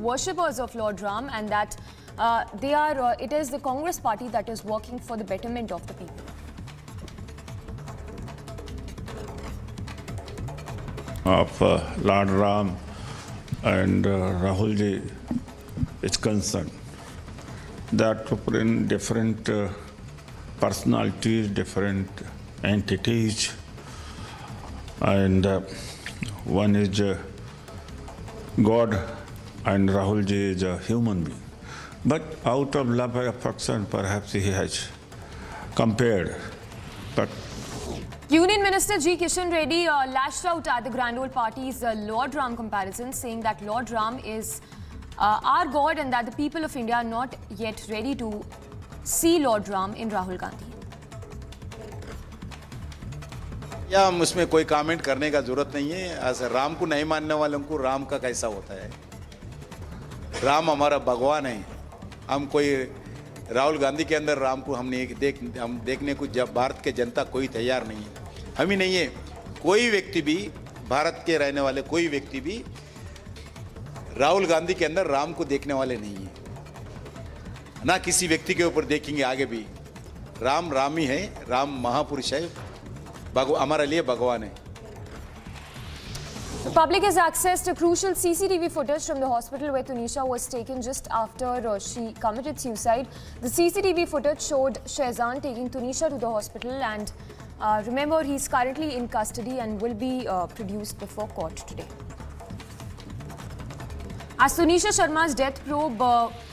worshippers of Lord Ram, and that it is the Congress party that is working for the betterment of the people. Of Lord Ram and Rahul ji is concerned, that in different personalities, different entities, and one is God and Rahul ji is a human being. But out of love and affection, perhaps he has compared. But Union Minister G. Kishan Reddy lashed out at the Grand Old Party's Lord Ram comparison, saying that Lord Ram is our God and that the people of India are not yet ready to see Lord Ram in Rahul Gandhi. या हम उसमें कोई comment करने का जरूरत नहीं है। ऐसे राम को नहीं मानने वालों को राम का कैसा होता है? राम हमारा भगवान है। हम कोई राहुल गांधी के अंदर राम को हम देखने को जब भारत के जनता कोई तैयार नहीं है, हम ही नहीं है, कोई व्यक्ति भी भारत के रहने वाले कोई व्यक्ति भी राहुल गांधी के अंदर राम को देखने वाले नहीं है, ना किसी व्यक्ति के ऊपर देखेंगे आगे भी। राम राम ही है, राम महापुरुष है, हमारे लिए भगवान है। The public has accessed a crucial CCTV footage from the hospital where Tunisha was taken just after she committed suicide. The CCTV footage showed Shehzan taking Tunisha to the hospital, and remember, he's currently in custody and will be produced before court today. As Tunisha Sharma's death probe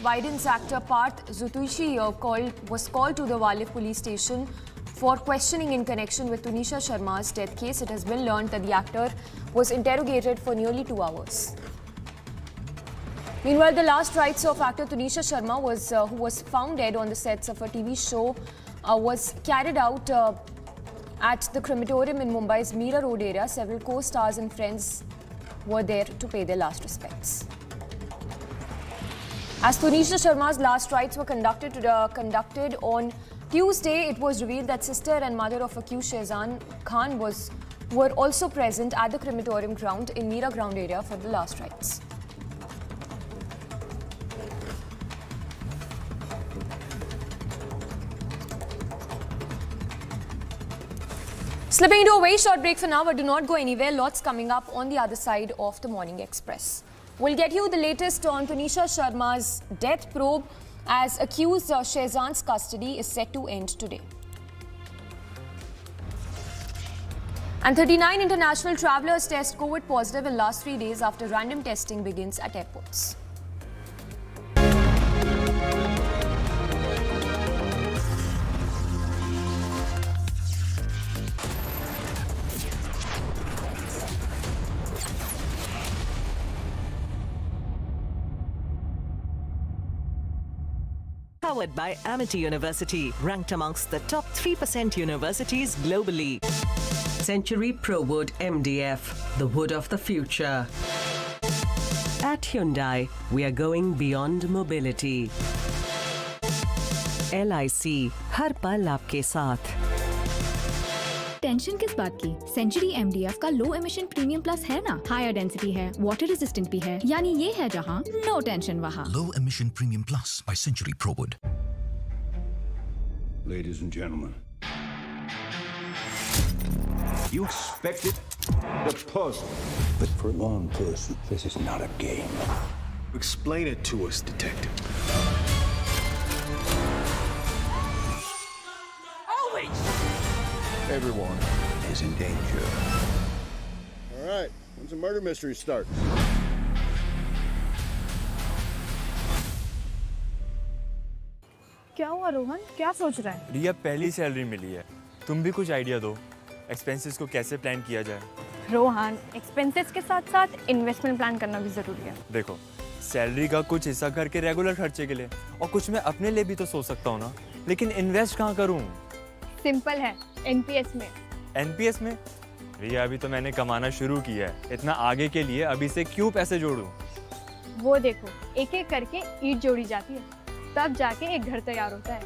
widens, actor Parth Zutuishi was called to the Walif police station for questioning in connection with Tunisha Sharma's death case. It has been learned that the actor was interrogated for nearly 2 hours. Meanwhile, the last rites of actor Tunisha Sharma, who was found dead on the sets of a TV show, was carried out at the crematorium in Mumbai's Meera Road area. Several co-stars and friends were there to pay their last respects. As Tunisha Sharma's last rites were conducted on Tuesday, it was revealed that sister and mother of accused Shehzan Khan were also present at the crematorium ground in Meera ground area for the last rites. Slipping into a very short break for now, but do not go anywhere. Lots coming up on the other side of the Morning Express. We'll get you the latest on Tunisha Sharma's death probe, as accused Shehzan's custody is set to end today. And 39 international travellers test COVID positive in last 3 days after random testing begins at airports. Powered by Amity University, ranked amongst the top 3% universities globally. Century ProWood MDF, the wood of the future. At Hyundai, we are going beyond mobility. LIC, हर पल आपके साथ. Tension किस बात की? Century MDF का लो emission premium plus है ना, higher density है, वाटर रेजिस्टेंट भी है, यानी ये है जहाँ नो टेंशन वहाँ. Low emission premium plus by Century ProWood. Ladies and gentlemen, you expected the puzzle, but for a long person, this is not a game. Explain it to us, detective. Everyone is in danger. All right, when's the murder mystery start? क्या हुआ रोहन, क्या सोच रहा है? रिया, पहली salary मिली है, तुम भी कुछ आइडिया दो, एक्सपेंसेस को कैसे प्लान किया जाए? रोहन, एक्सपेंसेस के साथ साथ इन्वेस्टमेंट प्लान करना भी जरूरी है। देखो, सैलरी का कुछ हिस्सा घर के रेगुलर खर्चे के लिए और कुछ मैं अपने लिए भी तो सोच सकता हूँ ना, लेकिन इन्वेस्ट कहाँ करूँ? सिंपल है, एनपीएस में। एनपीएस में? रिया, अभी तो मैंने कमाना शुरू किया है, इतना आगे के लिए अभी से क्यों पैसे जोड़ूं? वो देखो, एक एक करके ईंट जोड़ी जाती है, तब जाके एक घर तैयार होता है।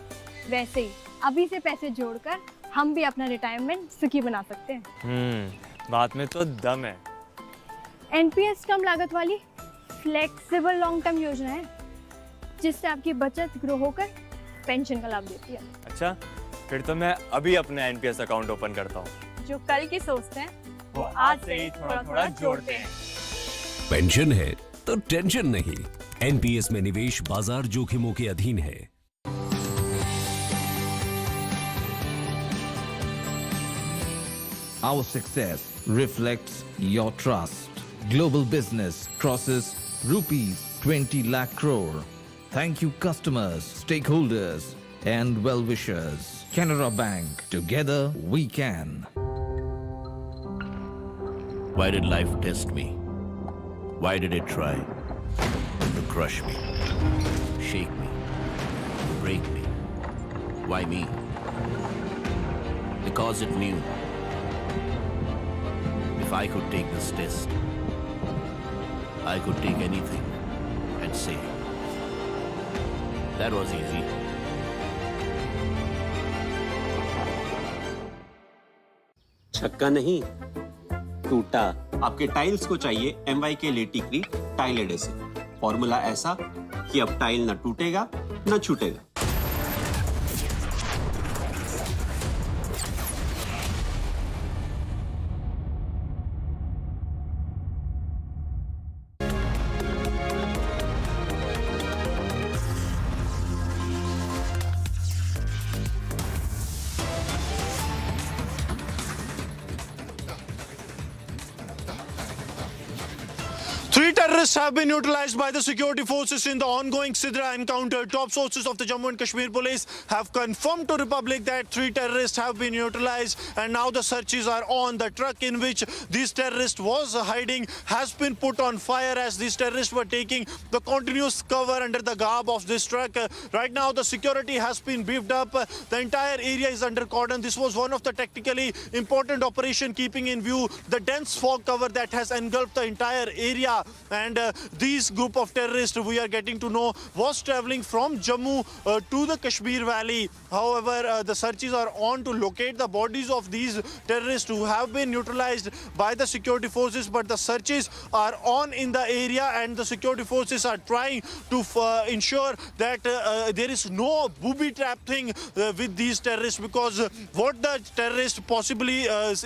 वैसे ही अभी से पैसे जोड़कर हम भी अपना रिटायरमेंट सुखी बना सकते हैं। बात में तो दम है। एनपीएस कम लागत वाली फ्लेक्सिबल लॉन्ग टर्म योजना है जिससे आपकी बचत ग्रो होकर पेंशन का लाभ देती है। अच्छा, फिर तो मैं अभी अपना एनपीएस अकाउंट ओपन करता हूँ। जो कल की सोचते हैं वो आज से ही थोड़ा थोड़ा जोड़ते हैं। पेंशन है तो टेंशन नहीं। एनपीएस में निवेश बाजार जोखिमों के अधीन है। Our success reflects your trust. Global business crosses rupees 20 lakh crore. Thank you customers, stakeholders and well-wishers. Canara Bank. Together we can. Why did life test me? Why did it try to crush me, shake me, break me? Why me? Because it knew if I could take this test, I could take anything and say, that was easy. छक्का नहीं, टूटा। आपके tiles को चाहिए MY के लेटिक्री tile adhesive. Formula ऐसा कि अब टाइल न टूटेगा न छूटेगा। Three terrorists have been neutralized by the security forces in the ongoing Sidhra encounter. Top sources of the Jammu and Kashmir police have confirmed to Republic that 3 terrorists have been neutralized and now the searches are on. The truck in which these terrorists was hiding has been put on fire as these terrorists were taking the continuous cover under the garb of this truck. Right now the security has been beefed up. The entire area is under cordon. This was one of the tactically important operation keeping in view the dense fog cover that has engulfed the entire area. And these group of terrorists, we are getting to know, was traveling from Jammu to the Kashmir Valley. However, the searches are on to locate the bodies of these terrorists who have been neutralized by the security forces, but the searches are on in the area and the security forces are trying to ensure that there is no booby trap thing with these terrorists, because what the terrorists possibly,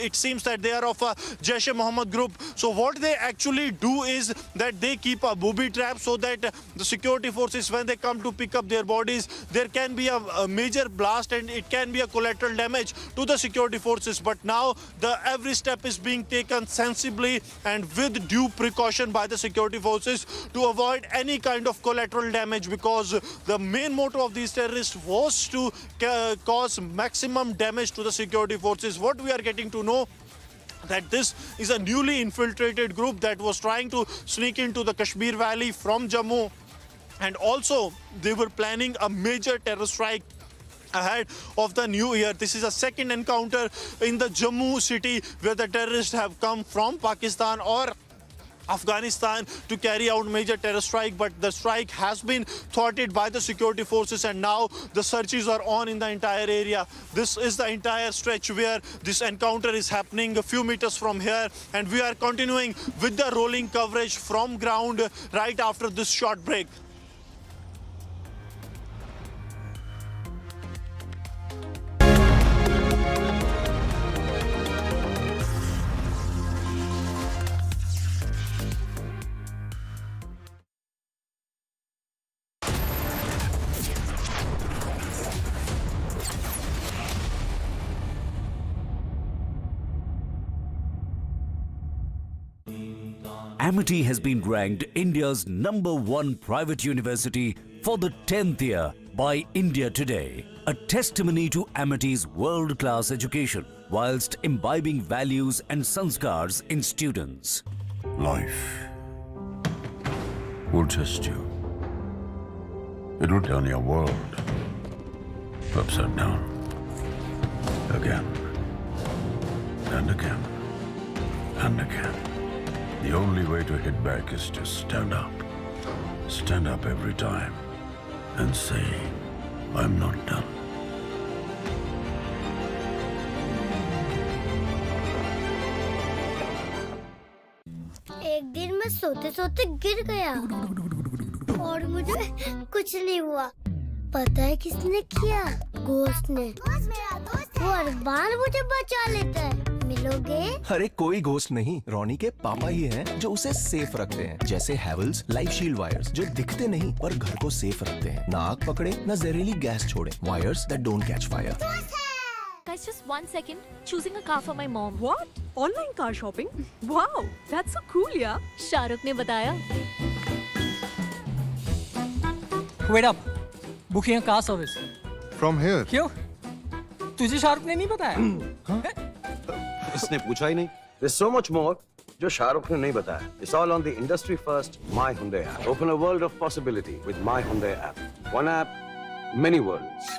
it seems that they are of a Jaish-e-Mohammed group. So what they actually do is that they keep a booby trap so that the security forces, when they come to pick up their bodies, there can be a major blast and it can be a collateral damage to the security forces. But now every step is being taken sensibly and with due precaution by the security forces to avoid any kind of collateral damage, because the main motto of these terrorists was to cause maximum damage to the security forces. What we are getting to know, that this is a newly infiltrated group that was trying to sneak into the Kashmir Valley from Jammu, and also they were planning a major terror strike ahead of the new year. This is a second encounter in the Jammu city where the terrorists have come from Pakistan or Afghanistan to carry out major terror strike, but the strike has been thwarted by the security forces and now the searches are on in the entire area. This is the entire stretch where this encounter is happening a few meters from here, and we are continuing with the rolling coverage from ground right after this short break. Amity has been ranked India's #1 private university for the 10th year by India Today, a testimony to Amity's world-class education whilst imbibing values and sanskars in students. Life will test you. It will turn your world upside down. Again and again and again. The only way to hit back is to stand up. Stand up every time and say, I'm not done. एक दिन मैं सोते सोते गिर गया और मुझे कुछ नहीं हुआ। पता है किसने किया? घोस्ट ने। वो हर बार मुझे बचा लेता है। मिलोगे? अरे कोई घोस्ट नहीं, रोनी के पापा ही हैं जो उसे सेफ रखते हैं। जैसे हैवेल्स लाइफ शील्ड वायर्स जो दिखते नहीं पर घर को सेफ रखते हैं। ना आग पकड़े न जहरीली गैस छोड़े। Wires that don't catch fire. Guys, just 1 second. Choosing a car for my mom. What? Online car shopping? Wow, that's so cool, yeah. Shahrukh ने बताया. Wait up. Booking a car service. From here. क्यों? तुझे शाहरुख ने नहीं बताया? इसने पूछा ही नहीं. There's so much more जो शाहरुख ने नहीं बताया. It's all on the industry first My Hyundai app. Open a world of possibility with My Hyundai app. One app, many worlds.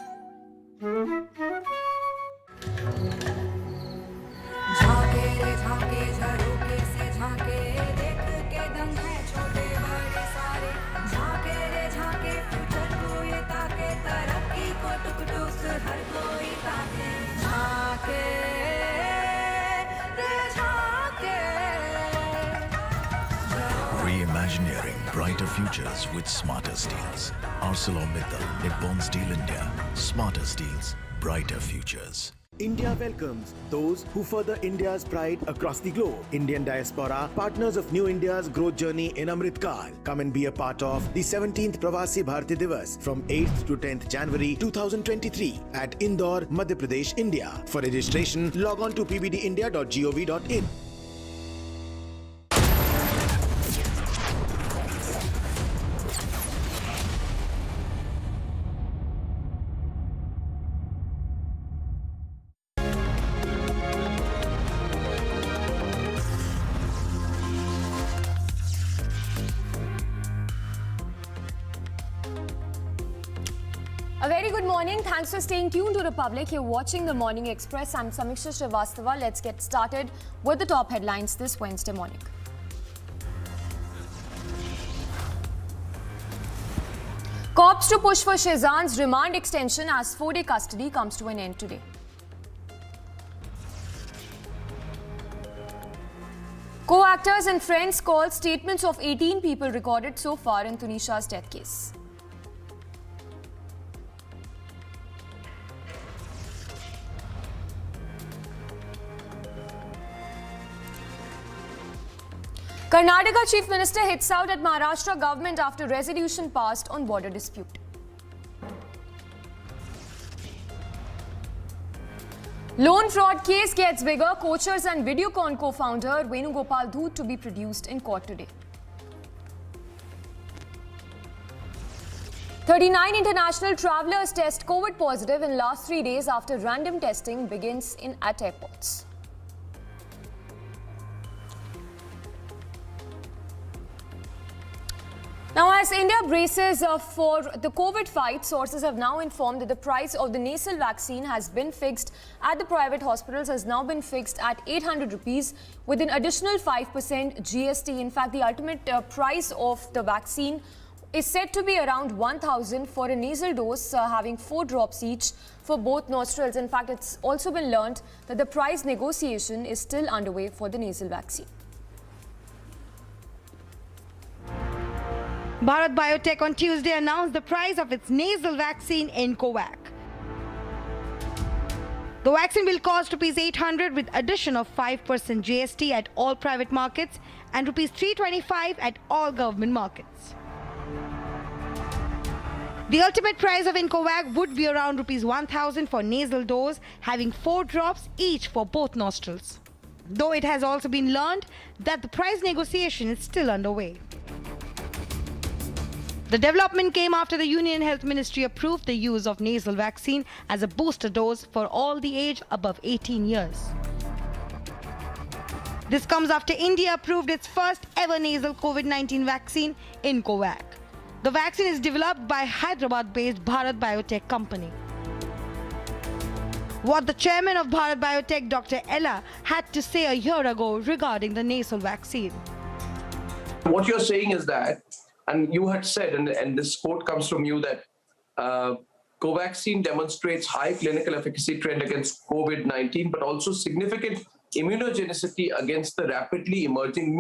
झाके रे झाके झरोके से झाके देख के दम है छोटे बड़े सारे झाके रे झाके फ्यूचर को ये ताके तरक्की को टुक टुक हर कोई ताके झाके रे झाके Reimagineering brighter futures with smarter steels. ArcelorMittal, Nippon Steel India. Smarter steels, brighter futures. India welcomes those who further India's pride across the globe. Indian diaspora, partners of New India's growth journey in Amrit Kaal. Come and be a part of the 17th Pravasi Bharati Divas from 8th to 10th January 2023 at Indore, Madhya Pradesh, India. For registration, log on to pbdindia.gov.in. A very good morning. Thanks for staying tuned to Republic. You're watching the Morning Express. I'm Samiksha Srivastava. Let's get started with the top headlines this Wednesday morning. Cops to push for Shehzad's remand extension as 4-day custody comes to an end today. Co-actors and friends call statements of 18 people recorded so far in Tunisha's death case. Karnataka Chief Minister hits out at Maharashtra government after resolution passed on border dispute. Loan fraud case gets bigger. Coachers and Videocon co-founder Venugopal Dhoot to be produced in court today. 39 international travellers test COVID positive in last 3 days after random testing begins at airports. Now, as India braces for the COVID fight, sources have now informed that the price of the nasal vaccine has been fixed at the private hospitals has now been fixed at 800 rupees with an additional 5% GST. In fact, the ultimate price of the vaccine is said to be around 1,000 for a nasal dose having 4 drops each for both nostrils. In fact, it's also been learned that the price negotiation is still underway for the nasal vaccine. Bharat Biotech on Tuesday announced the price of its nasal vaccine in COVAX. The vaccine will cost Rs 800 with addition of 5% GST at all private markets and Rs 325 at all government markets. The ultimate price of Incovac would be around Rs 1,000 for nasal dose, having 4 drops each for both nostrils. Though it has also been learned that the price negotiation is still underway. The development came after the Union Health Ministry approved the use of nasal vaccine as a booster dose for all the age above 18 years. This comes after India approved its first ever nasal COVID-19 vaccine in COVAX. The vaccine is developed by Hyderabad-based Bharat Biotech company. What the chairman of Bharat Biotech, Dr. Ella, had to say a year ago regarding the nasal vaccine. What you're saying is that, and you had said, and this quote comes from you, that Covaxin demonstrates high clinical efficacy trend against COVID-19, but also significant immunogenicity against the rapidly emerging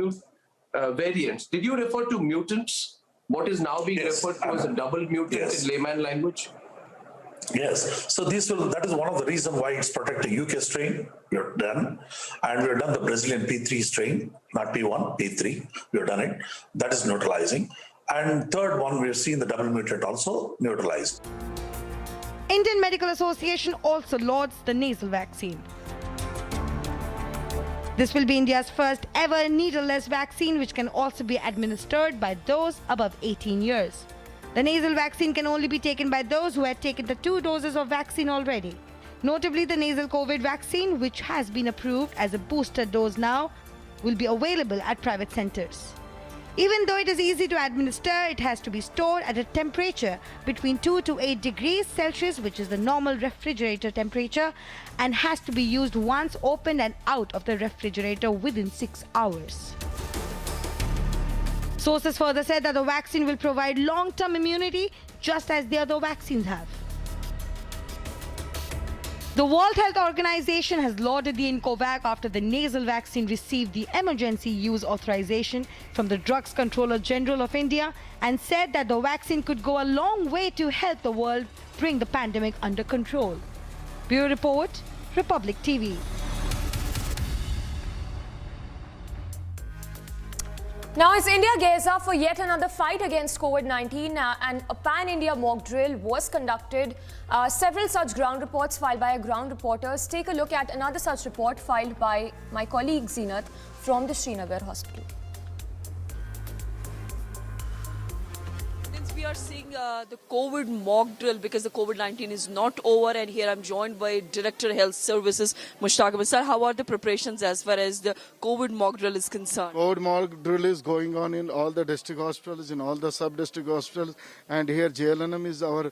variants. Did you refer to mutants? What is now being referred to as a double mutant in layman language? Yes, so that is one of the reasons why it's protecting UK strain, we've done, and we've done the Brazilian P3 strain, not P1, P3, we've done it, that is neutralizing. And third one, we've seen the double mutant also neutralized. Indian Medical Association also lauds the nasal vaccine. This will be India's first ever needleless vaccine, which can also be administered by those above 18 years. The nasal vaccine can only be taken by those who had taken the 2 doses of vaccine already. Notably, the nasal COVID vaccine, which has been approved as a booster dose now, will be available at private centers. Even though it is easy to administer, it has to be stored at a temperature between 2 to 8 degrees Celsius, which is the normal refrigerator temperature, and has to be used once opened and out of the refrigerator within 6 hours. Sources further said that the vaccine will provide long-term immunity, just as the other vaccines have. The World Health Organization has lauded the Incovac after the nasal vaccine received the emergency use authorization from the Drugs Controller General of India and said that the vaccine could go a long way to help the world bring the pandemic under control. Bureau Report, Republic TV. Now, as India gears up for yet another fight against COVID-19 and a pan-India mock drill was conducted, several such ground reports filed by our ground reporters. Take a look at another such report filed by my colleague Zeenat from the Srinagar hospital. We are seeing the COVID mock drill because the COVID-19 is not over, and here I'm joined by Director Health Services Mushtaq Ahmed. Sir, how are the preparations as far as the COVID mock drill is concerned? COVID mock drill is going on in all the district hospitals, in all the sub-district hospitals, and here JLNM is our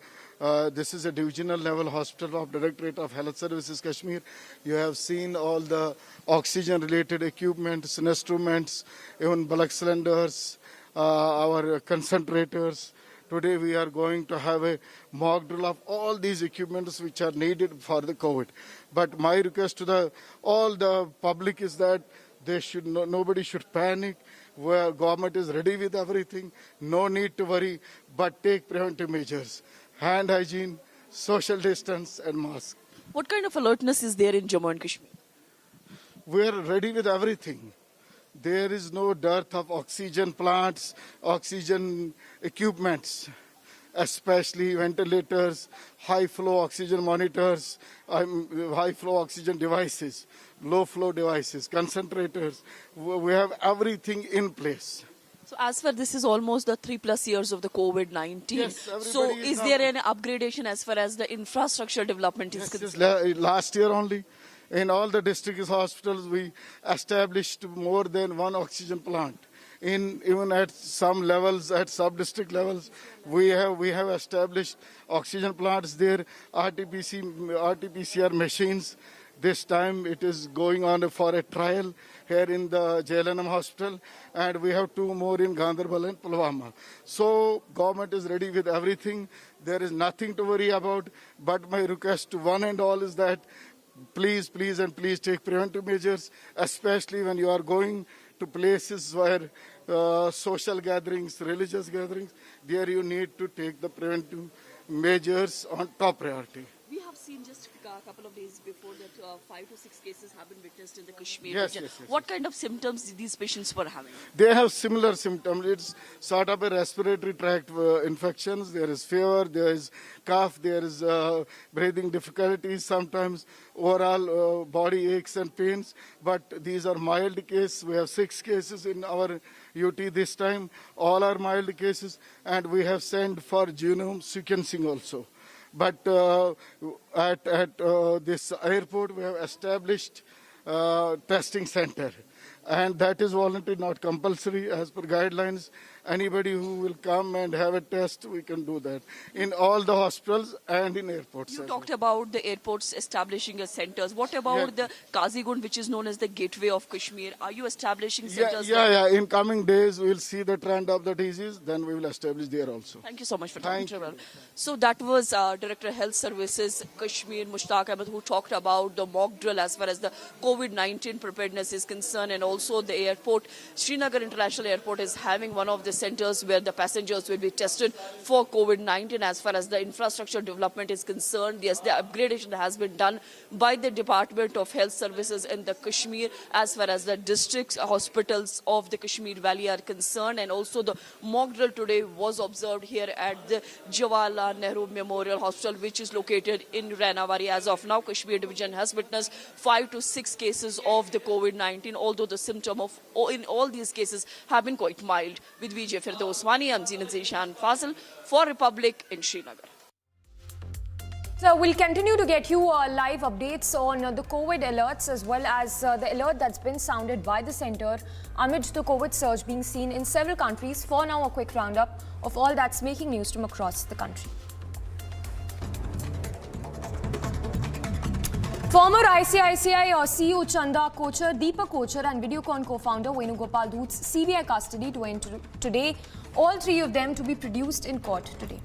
this is a divisional level hospital of Directorate of Health Services Kashmir. You have seen all the oxygen related equipments, instruments, even blood cylinders, our concentrators. Today we are going to have a mock drill of all these equipments which are needed for the COVID. But my request to all the public is that they should nobody should panic. Where government is ready with everything, no need to worry, but take preventive measures. Hand hygiene, social distance and mask. What kind of alertness is there in Jammu and Kashmir? We are ready with everything. There is no dearth of oxygen plants, oxygen equipments, especially ventilators, high flow oxygen monitors, high flow oxygen devices, low flow devices, concentrators. We have everything in place. So as far this is almost the 3+ years of the COVID-19. Yes, so is there an upgradation as far as the infrastructure development is concerned? Yes, last year only, in all the district hospitals, we established more than one oxygen plant. Even at some levels, at sub-district levels, we have established oxygen plants there, RT-PCR machines. This time it is going on for a trial here in the JLNM hospital, and we have 2 more in Gandarbal and Pulwama. So government is ready with everything. There is nothing to worry about, but my request to one and all is that please take preventive measures, especially when you are going to places where social gatherings, religious gatherings, there you need to take the preventive measures on top priority. We have seen just a couple of days before that 5 to 6 cases have been witnessed in the Kashmir region. Yes. What kind of symptoms these patients were having? They have similar symptoms. It's sort of a respiratory tract infections. There is fever, there is cough, there is breathing difficulties, sometimes overall body aches and pains. But these are mild cases. We have 6 cases in our UT this time. All are mild cases, and we have sent for genome sequencing also. But at this airport, we have established testing center, and that is voluntary, not compulsory as per guidelines. Anybody who will come and have a test, we can do that in all the hospitals and in airports. You talked about the airports establishing centers. What about the Kazigund, which is known as the gateway of Kashmir? Are you establishing centers there? Yeah. In coming days, we will see the trend of the disease. Then we will establish there also. Thank you so much for talking to us. So that was Director Health Services Kashmir Mushtaq Ahmed, who talked about the mock drill as far as the COVID-19 preparedness is concerned, and also the airport. Srinagar International Airport is having one of the centers where the passengers will be tested for COVID-19. As far as the infrastructure development is concerned, yes, the upgradation has been done by the Department of Health Services in the Kashmir as far as the districts hospitals of the Kashmir Valley are concerned. And also the mock drill today was observed here at the Jawaharlal Nehru Memorial Hospital, which is located in Rainawari. As of now, Kashmir Division has witnessed 5 to 6 cases of the COVID-19, although the symptom of in all these cases have been quite mild. With Vijay Firdoswani, I'm Zeenat Zishan Fazil for Republic in Srinagar. So we'll continue to get you live updates on the COVID alerts as well as the alert that's been sounded by the centre amid the COVID surge being seen in several countries. For now, a quick roundup of all that's making news from across the country. Former ICICI CEO Chanda Kochar, Deepak Kochar and Videocon co-founder Venugopal Dhoot's CBI custody to enter today. All three of them to be produced in court today.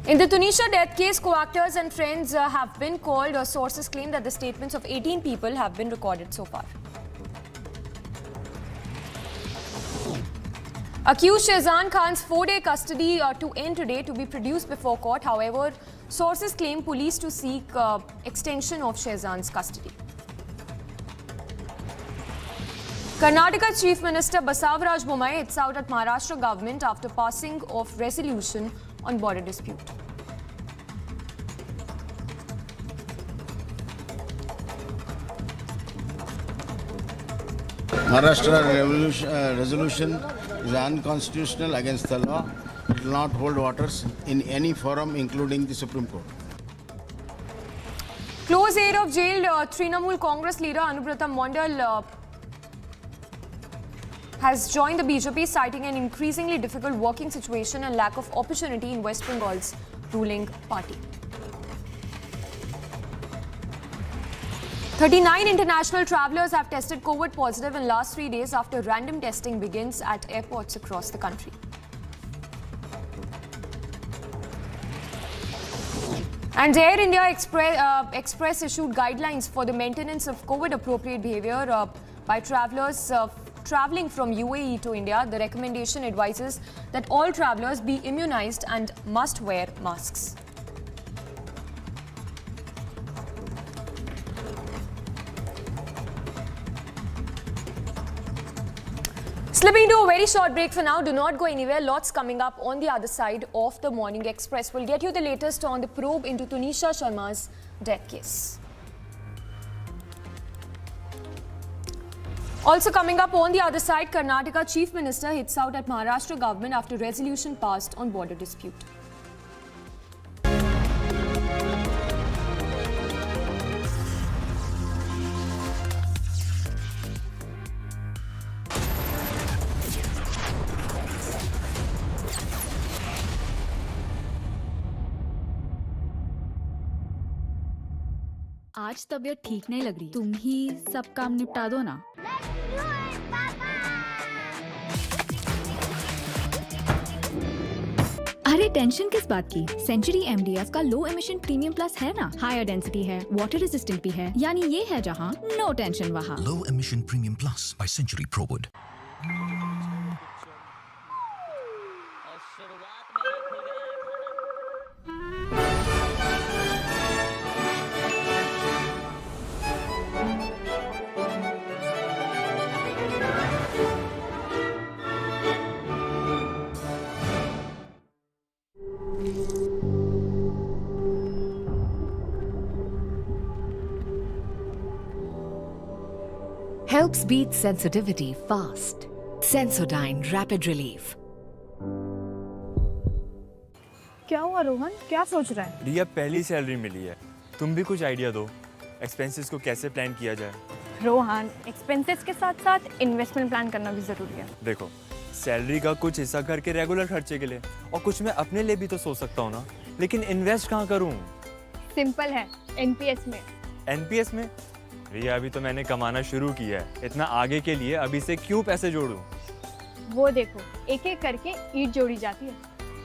In the Tunisia death case, co-actors and friends have been called. Sources claim that the statements of 18 people have been recorded so far. Accused Shehzan Khan's 4-day custody to end today to be produced before court. However, sources claim police to seek extension of Shehzan's custody. Karnataka Chief Minister Basavaraj Bommai hits out at Maharashtra government after passing of resolution on border dispute. Maharashtra resolution is unconstitutional against the law. It will not hold waters in any forum, including the Supreme Court. Close aide of jailed Trinamool Congress leader Anubrata Mondal has joined the BJP, citing an increasingly difficult working situation and lack of opportunity in West Bengal's ruling party. 39 international travellers have tested COVID positive in last 3 days after random testing begins at airports across the country. And Air India Express issued guidelines for the maintenance of COVID-appropriate behaviour by travellers travelling from UAE to India. The recommendation advises that all travellers be immunised and must wear masks. Slipping into a very short break for now. Do not go anywhere. Lots coming up on the other side of the Morning Express. We'll get you the latest on the probe into Tunisha Sharma's death case. Also coming up on the other side, Karnataka Chief Minister hits out at Maharashtra government after resolution passed on border dispute. आज तबीयत ठीक नहीं लग रही, तुम ही सब काम निपटा दो ना। अरे टेंशन किस बात की? सेंचुरी MDF का लो एमिशन प्रीमियम प्लस है ना, हायर डेंसिटी है, वाटर रेजिस्टेंट भी है, यानी ये है जहाँ नो टेंशन वहाँ। Low emission premium plus by Century ProWood. Helps beat sensitivity fast. Sensodyne Rapid Relief. क्या हुआ रोहन? क्या सोच रहा है? रिया पहली सैलरी मिली है, तुम भी कुछ आइडिया दो, एक्सपेंसेस को कैसे प्लान किया जाए। रोहन, एक्सपेंसेस के साथ साथ इन्वेस्टमेंट प्लान करना भी ज़रूरी है। देखो, सैलरी का कुछ हिस्सा करके रेगुलर खर्चे के लिए, और कुछ मैं अपने लिए भी तो सोच सकता हूँ ना, लेकिन इन्वेस्ट कहाँ करूँ? सिंपल है, एनपीएस में। एनपीएस में? भैया अभी तो मैंने कमाना शुरू किया है, इतना आगे के लिए अभी से क्यों पैसे जोड़ूं? वो देखो, एक एक करके ईंट जोड़ी जाती है,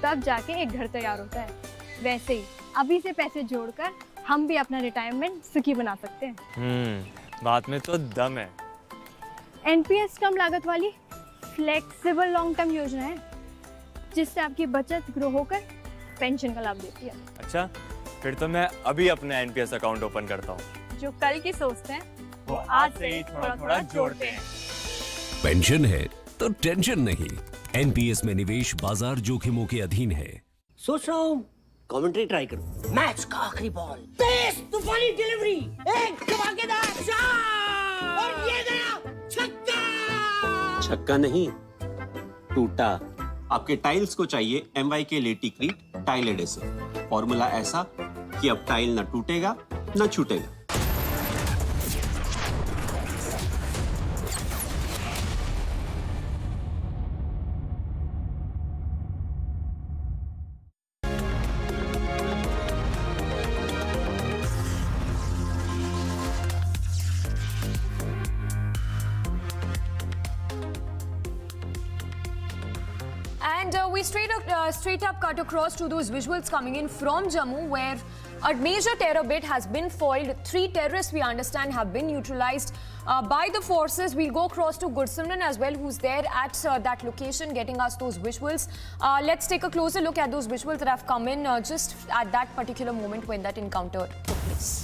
तब जाके एक घर तैयार होता है। वैसे ही अभी से पैसे जोड़कर हम भी अपना रिटायरमेंट सुखी बना सकते हैं। बात में तो दम है। एनपीएस कम लागत वाली फ्लेक्सिबल लॉन्ग टर्म योजना है, जिससे आपकी बचत ग्रो होकर पेंशन का लाभ देती है। अच्छा, फिर तो मैं अभी अपना एनपीएस अकाउंट ओपन करता हूँ। जो कल की सोचते हैं वो आज से ही थोड़ा थोड़ा जोड़ते हैं। पेंशन है तो टेंशन नहीं। एनपीएस में निवेश बाजार जोखिमों के अधीन है। सोच रहा हूँ कमेंट्री ट्राई करूँ। मैच का आखिरी बॉल, तेज तूफानी डिलीवरी, एक धमाकेदार शॉट और ये गया छक्का। छक्का नहीं, टूटा। आपके टाइल्स को चाहिए एमवाई के लेटिक्रीट टाइल एडेसिव। फॉर्मूला ऐसा कि अब टाइल न टूटेगा न छूटेगा। And we straight up cut across to those visuals coming in from Jammu, where a major terror bit has been foiled. 3 terrorists, we understand, have been neutralized by the forces. We'll go across to Gursimran as well, who's there at that location, getting us those visuals. Let's take a closer look at those visuals that have come in just at that particular moment when that encounter took place.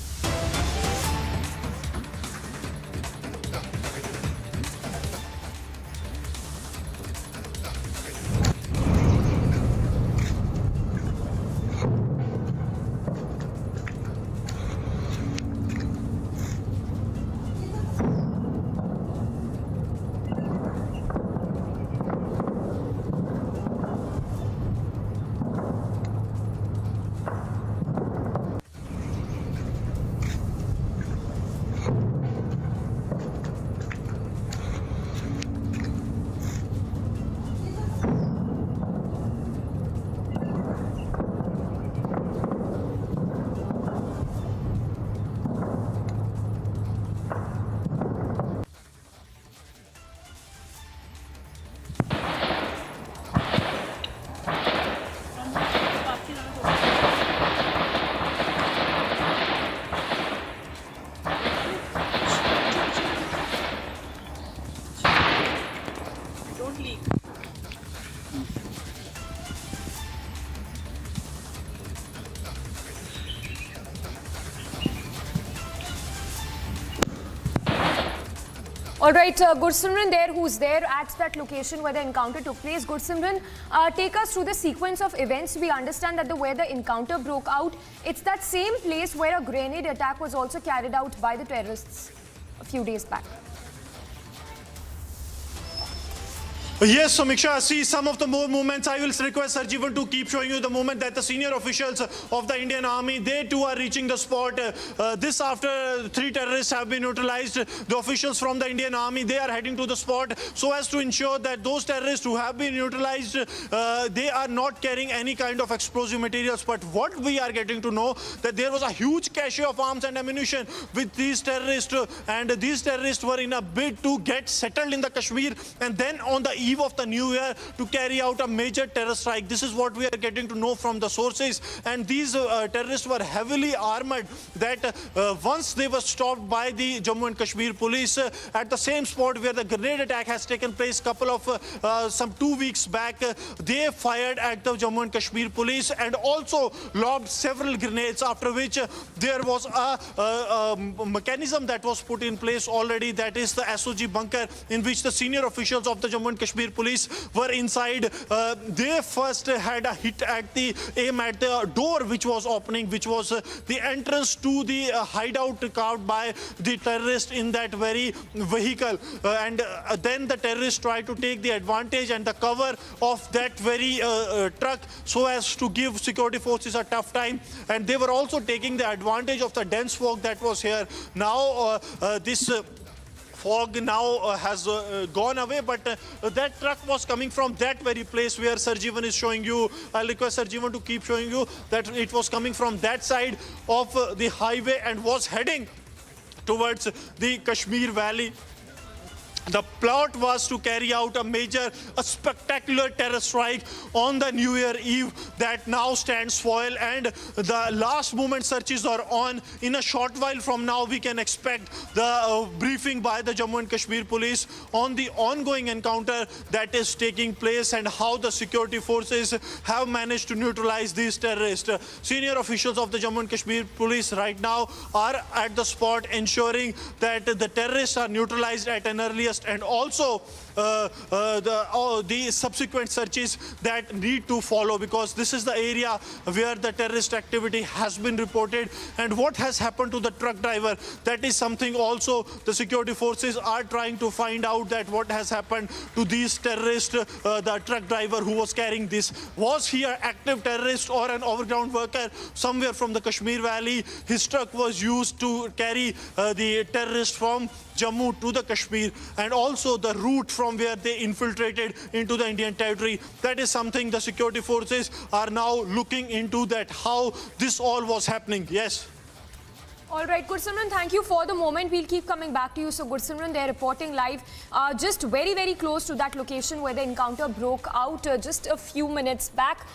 All right, Gursimran there, who's there at that location where the encounter took place. Gursimran, take us through the sequence of events. We understand that where the encounter broke out, it's that same place where a grenade attack was also carried out by the terrorists a few days back. Yes, Samiksha, see some of the more moments. I will request Sarjeevan to keep showing you the moment that the senior officials of the Indian Army, they too are reaching the spot. This after 3 terrorists have been neutralized. The officials from the Indian Army, they are heading to the spot so as to ensure that those terrorists who have been neutralized, they are not carrying any kind of explosive materials. But what we are getting to know, that there was a huge cache of arms and ammunition with these terrorists, and these terrorists were in a bid to get settled in the Kashmir, and then on the eve of the new year to carry out a major terror strike. This is what we are getting to know from the sources, and these terrorists were heavily armored, that once they were stopped by the Jammu and Kashmir police at the same spot where the grenade attack has taken place some 2 weeks back, they fired at the Jammu and Kashmir police and also lobbed several grenades, after which there was a mechanism that was put in place already, that is the SOG bunker, in which the senior officials of the Jammu and Kashmir police were inside. They first had a hit at the aim at the door which was opening, which was the entrance to the hideout carved by the terrorist in that very vehicle, and then the terrorists tried to take the advantage and the cover of that very truck so as to give security forces a tough time, and they were also taking the advantage of the dense fog that was here. Now this fog now has gone away, but that truck was coming from that very place where Sarjeevan is showing you. I'll request Sarjeevan to keep showing you that it was coming from that side of the highway and was heading towards the Kashmir Valley. The plot was to carry out a spectacular terror strike on the New Year Eve that now stands foil, and the last moment searches are on. In a short while from now, we can expect the briefing by the Jammu and Kashmir police on the ongoing encounter that is taking place and how the security forces have managed to neutralize these terrorists. Senior officials of the Jammu and Kashmir police right now are at the spot ensuring that the terrorists are neutralized at an earlier and also the subsequent searches that need to follow, because this is the area where the terrorist activity has been reported. And what has happened to the truck driver, that is something also the security forces are trying to find out, that what has happened to these terrorists. The truck driver who was carrying this, was he an active terrorist or an overground worker somewhere from the Kashmir Valley? His truck was used to carry the terrorists from Jammu to the Kashmir, and also the route from where they infiltrated into the Indian territory. That is something the security forces are now looking into, that how this all was happening. Yes. All right, Gursimran, thank you for the moment. We'll keep coming back to you. So, Gursimran, they're reporting live just very, very close to that location where the encounter broke out just a few minutes back.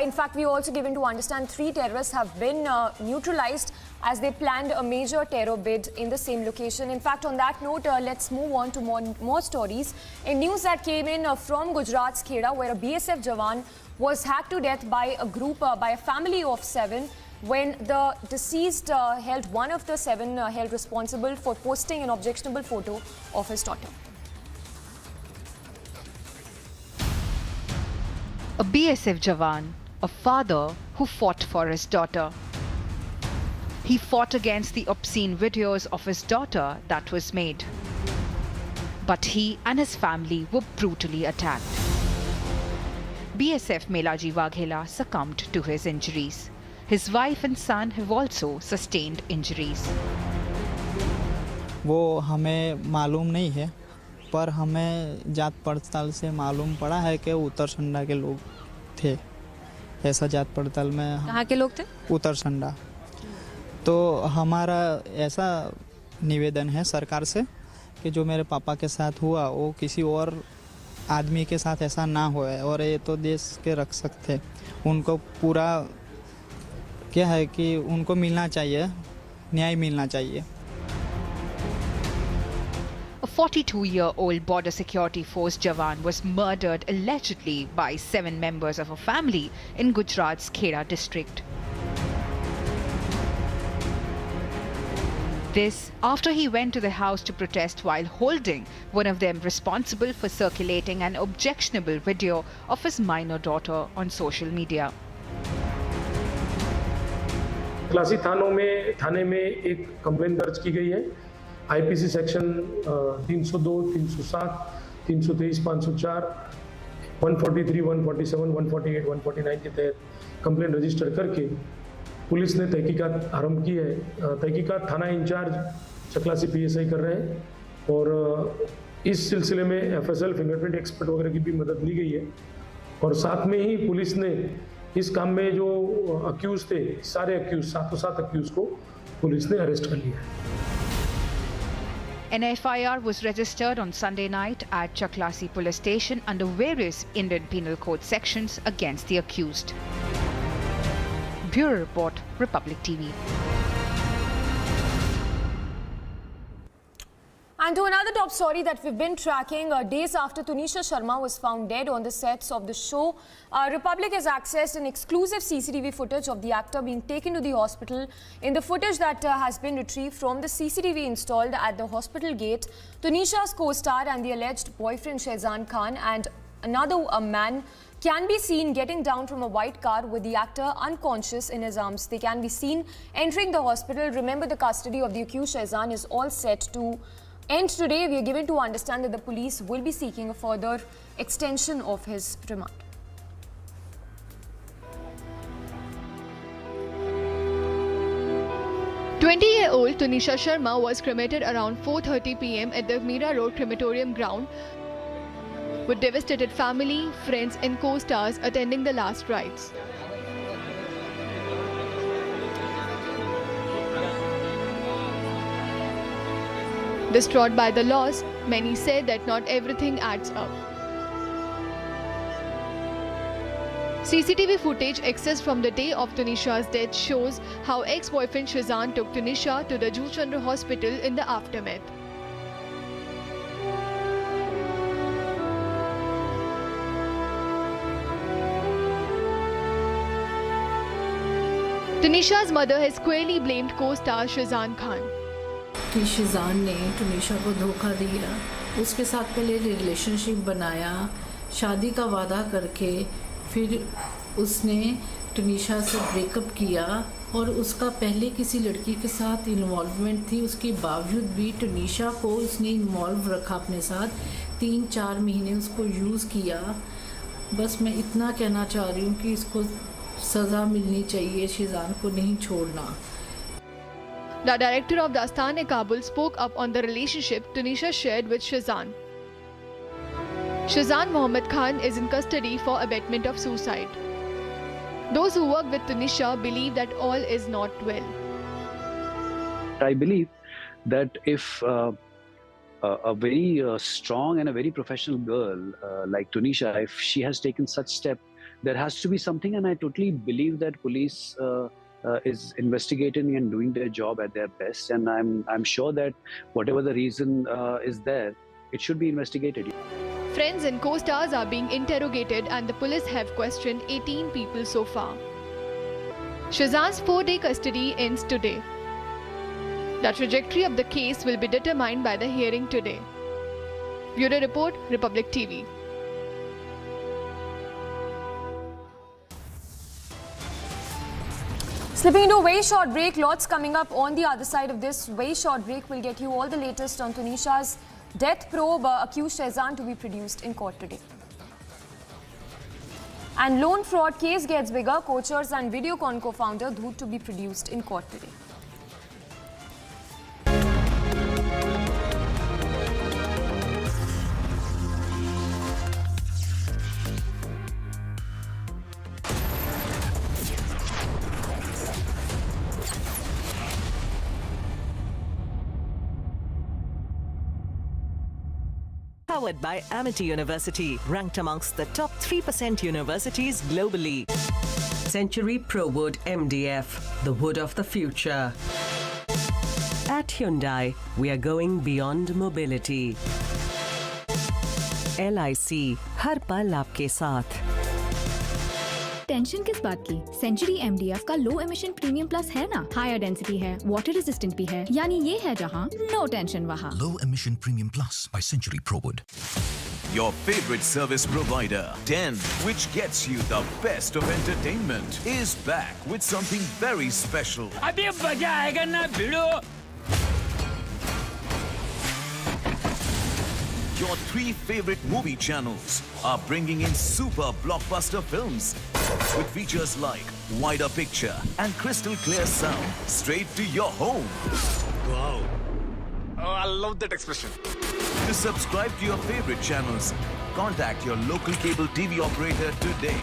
In fact, we also given to understand 3 terrorists have been neutralized as they planned a major terror bid in the same location. In fact, on that note, let's move on to more stories. In news that came in from Gujarat's Kheda, where a BSF Jawan was hacked to death by a family of 7, when the deceased held one of the 7 held responsible for posting an objectionable photo of his daughter. A BSF Jawan, a father who fought for his daughter. He fought against the obscene videos of his daughter that was made. But he and his family were brutally attacked. BSF Melaji Waghela succumbed to his injuries. His wife and son have also sustained injuries. वो हमें मालूम नहीं है, पर हमें जात पड़ताल से मालूम पड़ा है कि उत्तरसंडा के लोग थे। ऐसा जात पड़ताल में कहाँ के लोग थे? उत्तरसंडा। तो हमारा ऐसा निवेदन है सरकार से कि जो मेरे पापा के साथ हुआ वो किसी और आदमी के साथ ऐसा ना होए, और ये तो देश के रक्षक थे, उनको पूरा क्या है कि उनको मिलना चाहिए, न्याय मिलना चाहिए। A 42-year-old border security force Jawan was murdered allegedly by 7 members of a family in Gujarat's Kheda district. This after he went to the house to protest while holding one of them responsible for circulating an objectionable video of his minor daughter on social media. क्लासी थाने में एक complain दर्ज की गई है। IPC section 302, 307, 323, 504, 143, 147, 148, 149 के तहत कंप्लेन रजिस्टर करके पुलिस ने तहकीकात आरंभ की है। तहकीकात थाना इंचार्ज चकलासी पीएसआई कर रहे हैं, और इस सिलसिले में एफएसएल फिंगरप्रिंट एक्सपर्ट वगैरह की भी मदद ली गई है, और साथ में ही पुलिस ने इस काम में जो अक्यूज थे, सारे अक्यूज 7 अक्यूज को पुलिस ने अरेस्ट कर लिया है। An FIR was registered on Sunday night at Chaklasi police station under various Indian Penal Code sections against the accused. Bureau Report, Republic TV. And to another top story that we've been tracking, days after Tunisha Sharma was found dead on the sets of the show, Republic has accessed an exclusive CCTV footage of the actor being taken to the hospital. In the footage that has been retrieved from the CCTV installed at the hospital gate, Tunisha's co-star and the alleged boyfriend Shehzan Khan and another man can be seen getting down from a white car with the actor unconscious in his arms. They can be seen entering the hospital. Remember, the custody of the accused Shehzan is all set to end today. We are given to understand that the police will be seeking a further extension of his remand. 20-year-old Tunisha Sharma was cremated around 4:30 p.m. at the Mira Road crematorium ground, with devastated family, friends and co-stars attending the last rites. Distraught by the loss, many said that not everything adds up. CCTV footage accessed from the day of Tunisha's death shows how ex-boyfriend Shazan took Tunisha to the Jammu hospital in the aftermath. Tunisha's mother has squarely blamed co-star Shazan Khan. कि शिजान ने टुनिशा को धोखा दिया, उसके साथ पहले relationship बनाया, शादी का वादा करके फिर उसने टुनिशा से ब्रेकअप किया और उसका पहले किसी लड़की के साथ इन्वॉल्वमेंट थी, उसके बावजूद भी टुनिशा को उसने इन्वॉल्व रखा अपने साथ, 3-4 महीने उसको यूज़ किया। बस मैं इतना कहना चाह रही हूँ कि इसको सज़ा मिलनी चाहिए, शिजान को नहीं छोड़ना। The director of the Astana Kabul spoke up on the relationship Tunisha shared with Shazan. Shazan Mohammed Khan is in custody for abetment of suicide. Those who work with Tunisha believe that all is not well. I believe that if a very strong and a very professional girl like Tunisha, if she has taken such step, there has to be something, and I totally believe that police is investigating and doing their job at their best, and I'm sure that whatever the reason is there, it should be investigated. Friends and co-stars are being interrogated and the police have questioned 18 people so far. Shazan's 4-day custody ends today. The trajectory of the case will be determined by the hearing today. Bureau Report, Republic TV. Slipping into a very short break, lots coming up on the other side of this very short break. We'll get you all the latest on Tunisha's death probe, accused Shazan to be produced in court today. And loan fraud case gets bigger, Coachers and Videocon co-founder Dhoot to be produced in court today. Powered by Amity University, ranked amongst the top 3% universities globally. Century ProWood MDF, the wood of the future. At Hyundai, we are going beyond mobility. LIC, हर पल आपके साथ. Tension किस बात की? Century MDF का लो emission premium plus है ना, higher density है, वाटर रेजिस्टेंट भी है, यानी ये है जहाँ नो टेंशन वहाँ. Low Emission Premium Plus by Century ProWood. Your favorite service provider, Den, which gets you the best of entertainment, is back with something very special. अभी मजा आएगा ना भिड़ो. Your 3 favorite movie channels are bringing in super blockbuster films with features like wider picture and crystal clear sound straight to your home. Wow. Oh, I love that expression. To subscribe to your favorite channels, contact your local cable TV operator today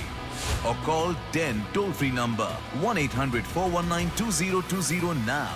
or call Den toll-free number 1-800-419-2020 now.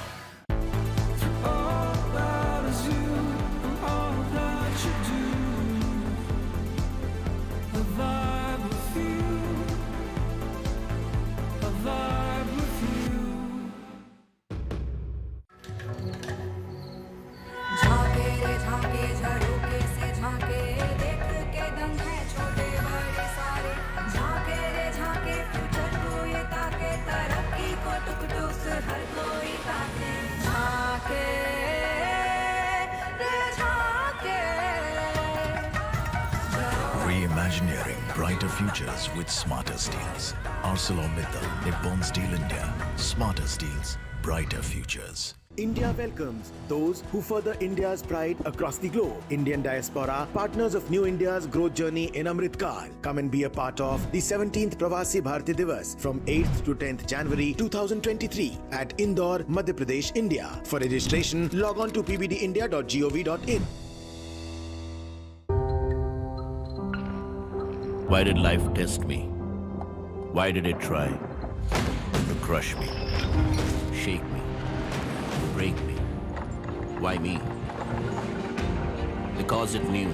Reimagineering brighter futures with smarter steels. ArcelorMittal, Nippon Steel India. Smarter steels, brighter futures. India welcomes those who further India's pride across the globe. Indian diaspora, partners of New India's growth journey in Amritkal. Come and be a part of the 17th Pravasi Bharati Divas from 8th to 10th January 2023 at Indore, Madhya Pradesh, India. For registration, log on to pbdindia.gov.in. Why did life test me? Why did it try to crush me, shake me, break me? Why me? Because it knew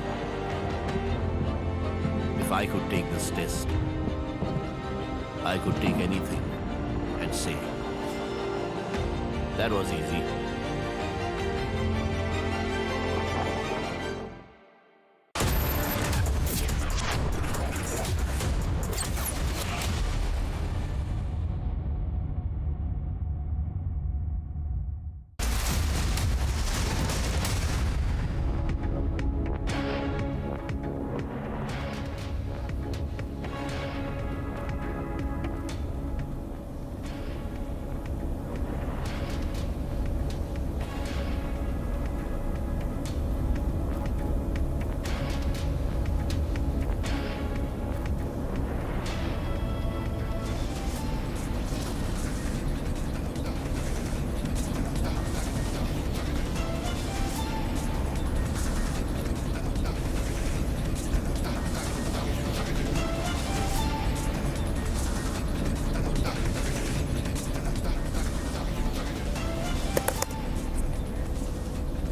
if I could take this test, I could take anything and say, that was easy.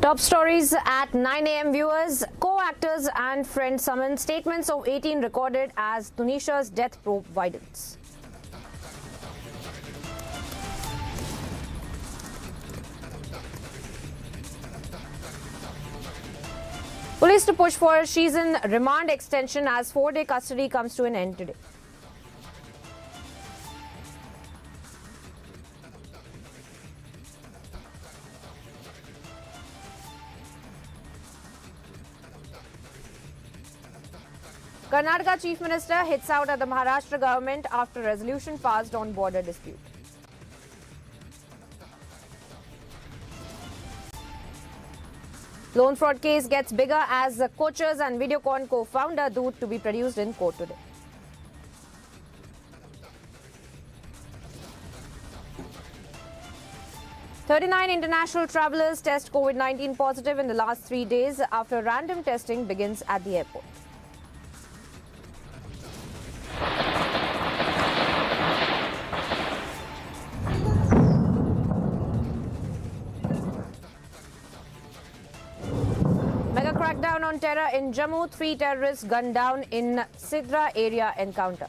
Top stories at 9 a.m. viewers. Co-actors and friends summoned. Statements of 18 recorded as Tunisha's death probe widens. Police to push for Shizan remand extension as 4-day custody comes to an end today. Karnataka Chief Minister hits out at the Maharashtra government after resolution passed on border dispute. Loan fraud case gets bigger as the Coaches and Videocon co-founder Doot to be produced in court today. "39 international travellers test COVID-19 positive in the last 3 days after random testing begins at the airport. Mega crackdown on terror in Jammu. 3 terrorists gunned down in Sidhra area encounter.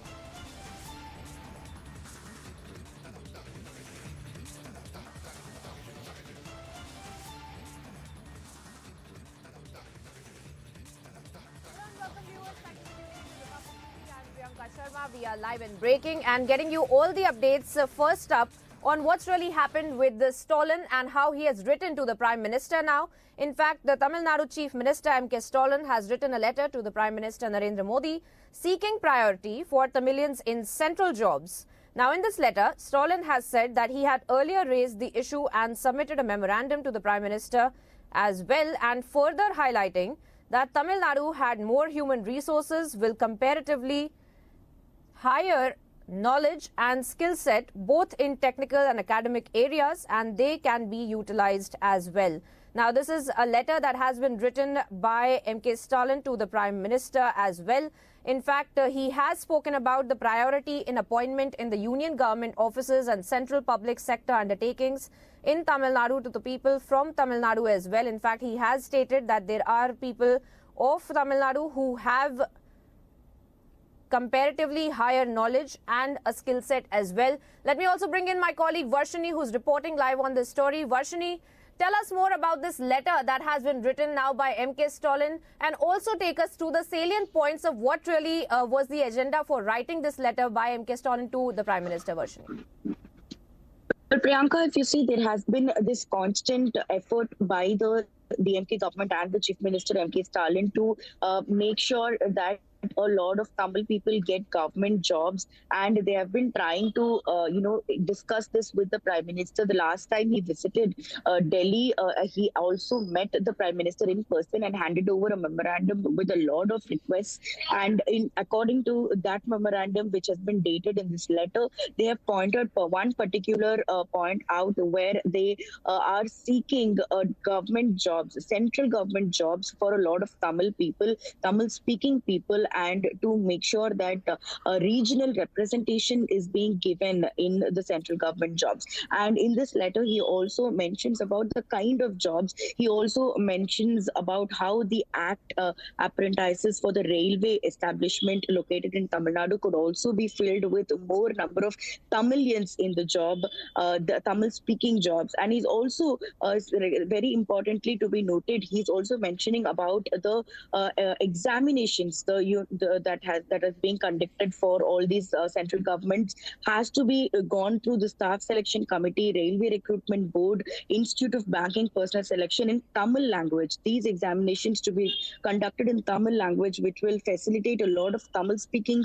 We are live and breaking and getting you all the updates. First up, on what's really happened with the Stalin and how he has written to the Prime Minister now. In fact, the Tamil Nadu Chief Minister M.K. Stalin has written a letter to the Prime Minister Narendra Modi seeking priority for Tamilians in central jobs. Now, in this letter, Stalin has said that he had earlier raised the issue and submitted a memorandum to the Prime Minister as well, and further highlighting that Tamil Nadu had more human resources, will comparatively higher knowledge and skill set both in technical and academic areas, and they can be utilized as well. Now, this is a letter that has been written by M.K. Stalin to the Prime Minister as well. In fact, he has spoken about the priority in appointment in the union government offices and central public sector undertakings in Tamil Nadu to the people from Tamil Nadu as well. In fact, he has stated that there are people of Tamil Nadu who have comparatively higher knowledge and a skill set as well. Let me also bring in my colleague Varshini, who's reporting live on this story. Varshini, tell us more about this letter that has been written now by M.K. Stalin, and also take us through the salient points of what really was the agenda for writing this letter by M.K. Stalin to the Prime Minister. Varshini. Well, Priyanka, if you see, there has been this constant effort by the DMK government and the Chief Minister M.K. Stalin to make sure that a lot of Tamil people get government jobs, and they have been trying to, discuss this with the Prime Minister. The last time he visited Delhi, he also met the Prime Minister in person and handed over a memorandum with a lot of requests. And according to that memorandum, which has been dated in this letter, they have pointed one particular point out where they are seeking government jobs, central government jobs for a lot of Tamil people, Tamil speaking people, and to make sure that regional representation is being given in the central government jobs. And in this letter, he also mentions about the kind of jobs. He also mentions about how the act apprentices for the railway establishment located in Tamil Nadu could also be filled with more number of Tamilians in the job, the Tamil speaking jobs. And he's also very importantly to be noted, he's also mentioning about the examinations that has been conducted for all these central governments has to be gone through the staff selection committee, railway recruitment board, Institute of Banking personnel selection in Tamil language. These examinations to be conducted in Tamil language, which will facilitate a lot of Tamil speaking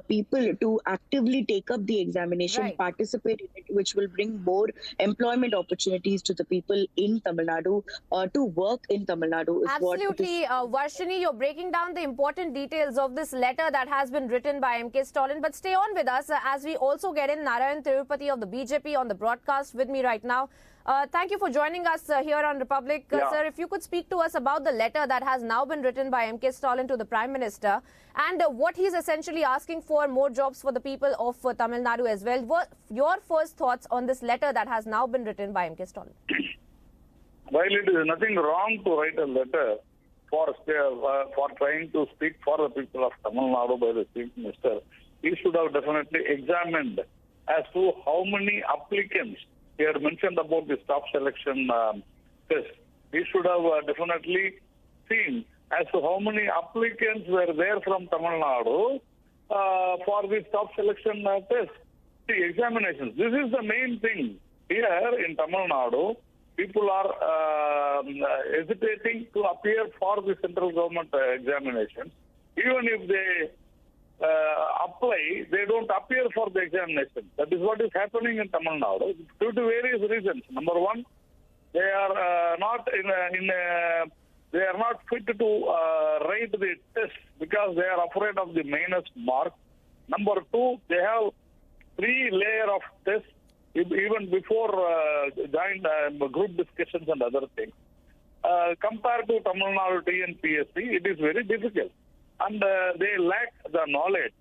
people to actively take up the examination, participate in it, which will bring more employment opportunities to the people in Tamil Nadu to work in Tamil Nadu. Absolutely. Varshini, you're breaking down the important details of this letter that has been written by M.K. Stalin. But stay on with us as we also get in Narayan Tirupati of the BJP on the broadcast with me right now. Thank you for joining us here on Republic. Sir, if you could speak to us about the letter that has now been written by M.K. Stalin to the Prime Minister and what he's essentially asking for more jobs for the people of Tamil Nadu as well. What your first thoughts on this letter that has now been written by M.K. Stalin? While it is nothing wrong to write a letter for trying to speak for the people of Tamil Nadu by the Chief Minister, he should have definitely examined as to how many applicants. He had mentioned about the staff selection test. He should have definitely seen as to how many applicants were there from Tamil Nadu for the staff selection test. The examinations. This is the main thing. Here in Tamil Nadu, people are hesitating to appear for the central government examinations. Even if they apply, they don't appear for the examination. That is what is happening in Tamil Nadu due to various reasons. Number one, they are not they are not fit to write the test because they are afraid of the minus mark. Number two, they have 3 layers of tests even before joint group discussions and other things. Compared to Tamil Nadu TNPSC, it is very difficult. And they lack the knowledge.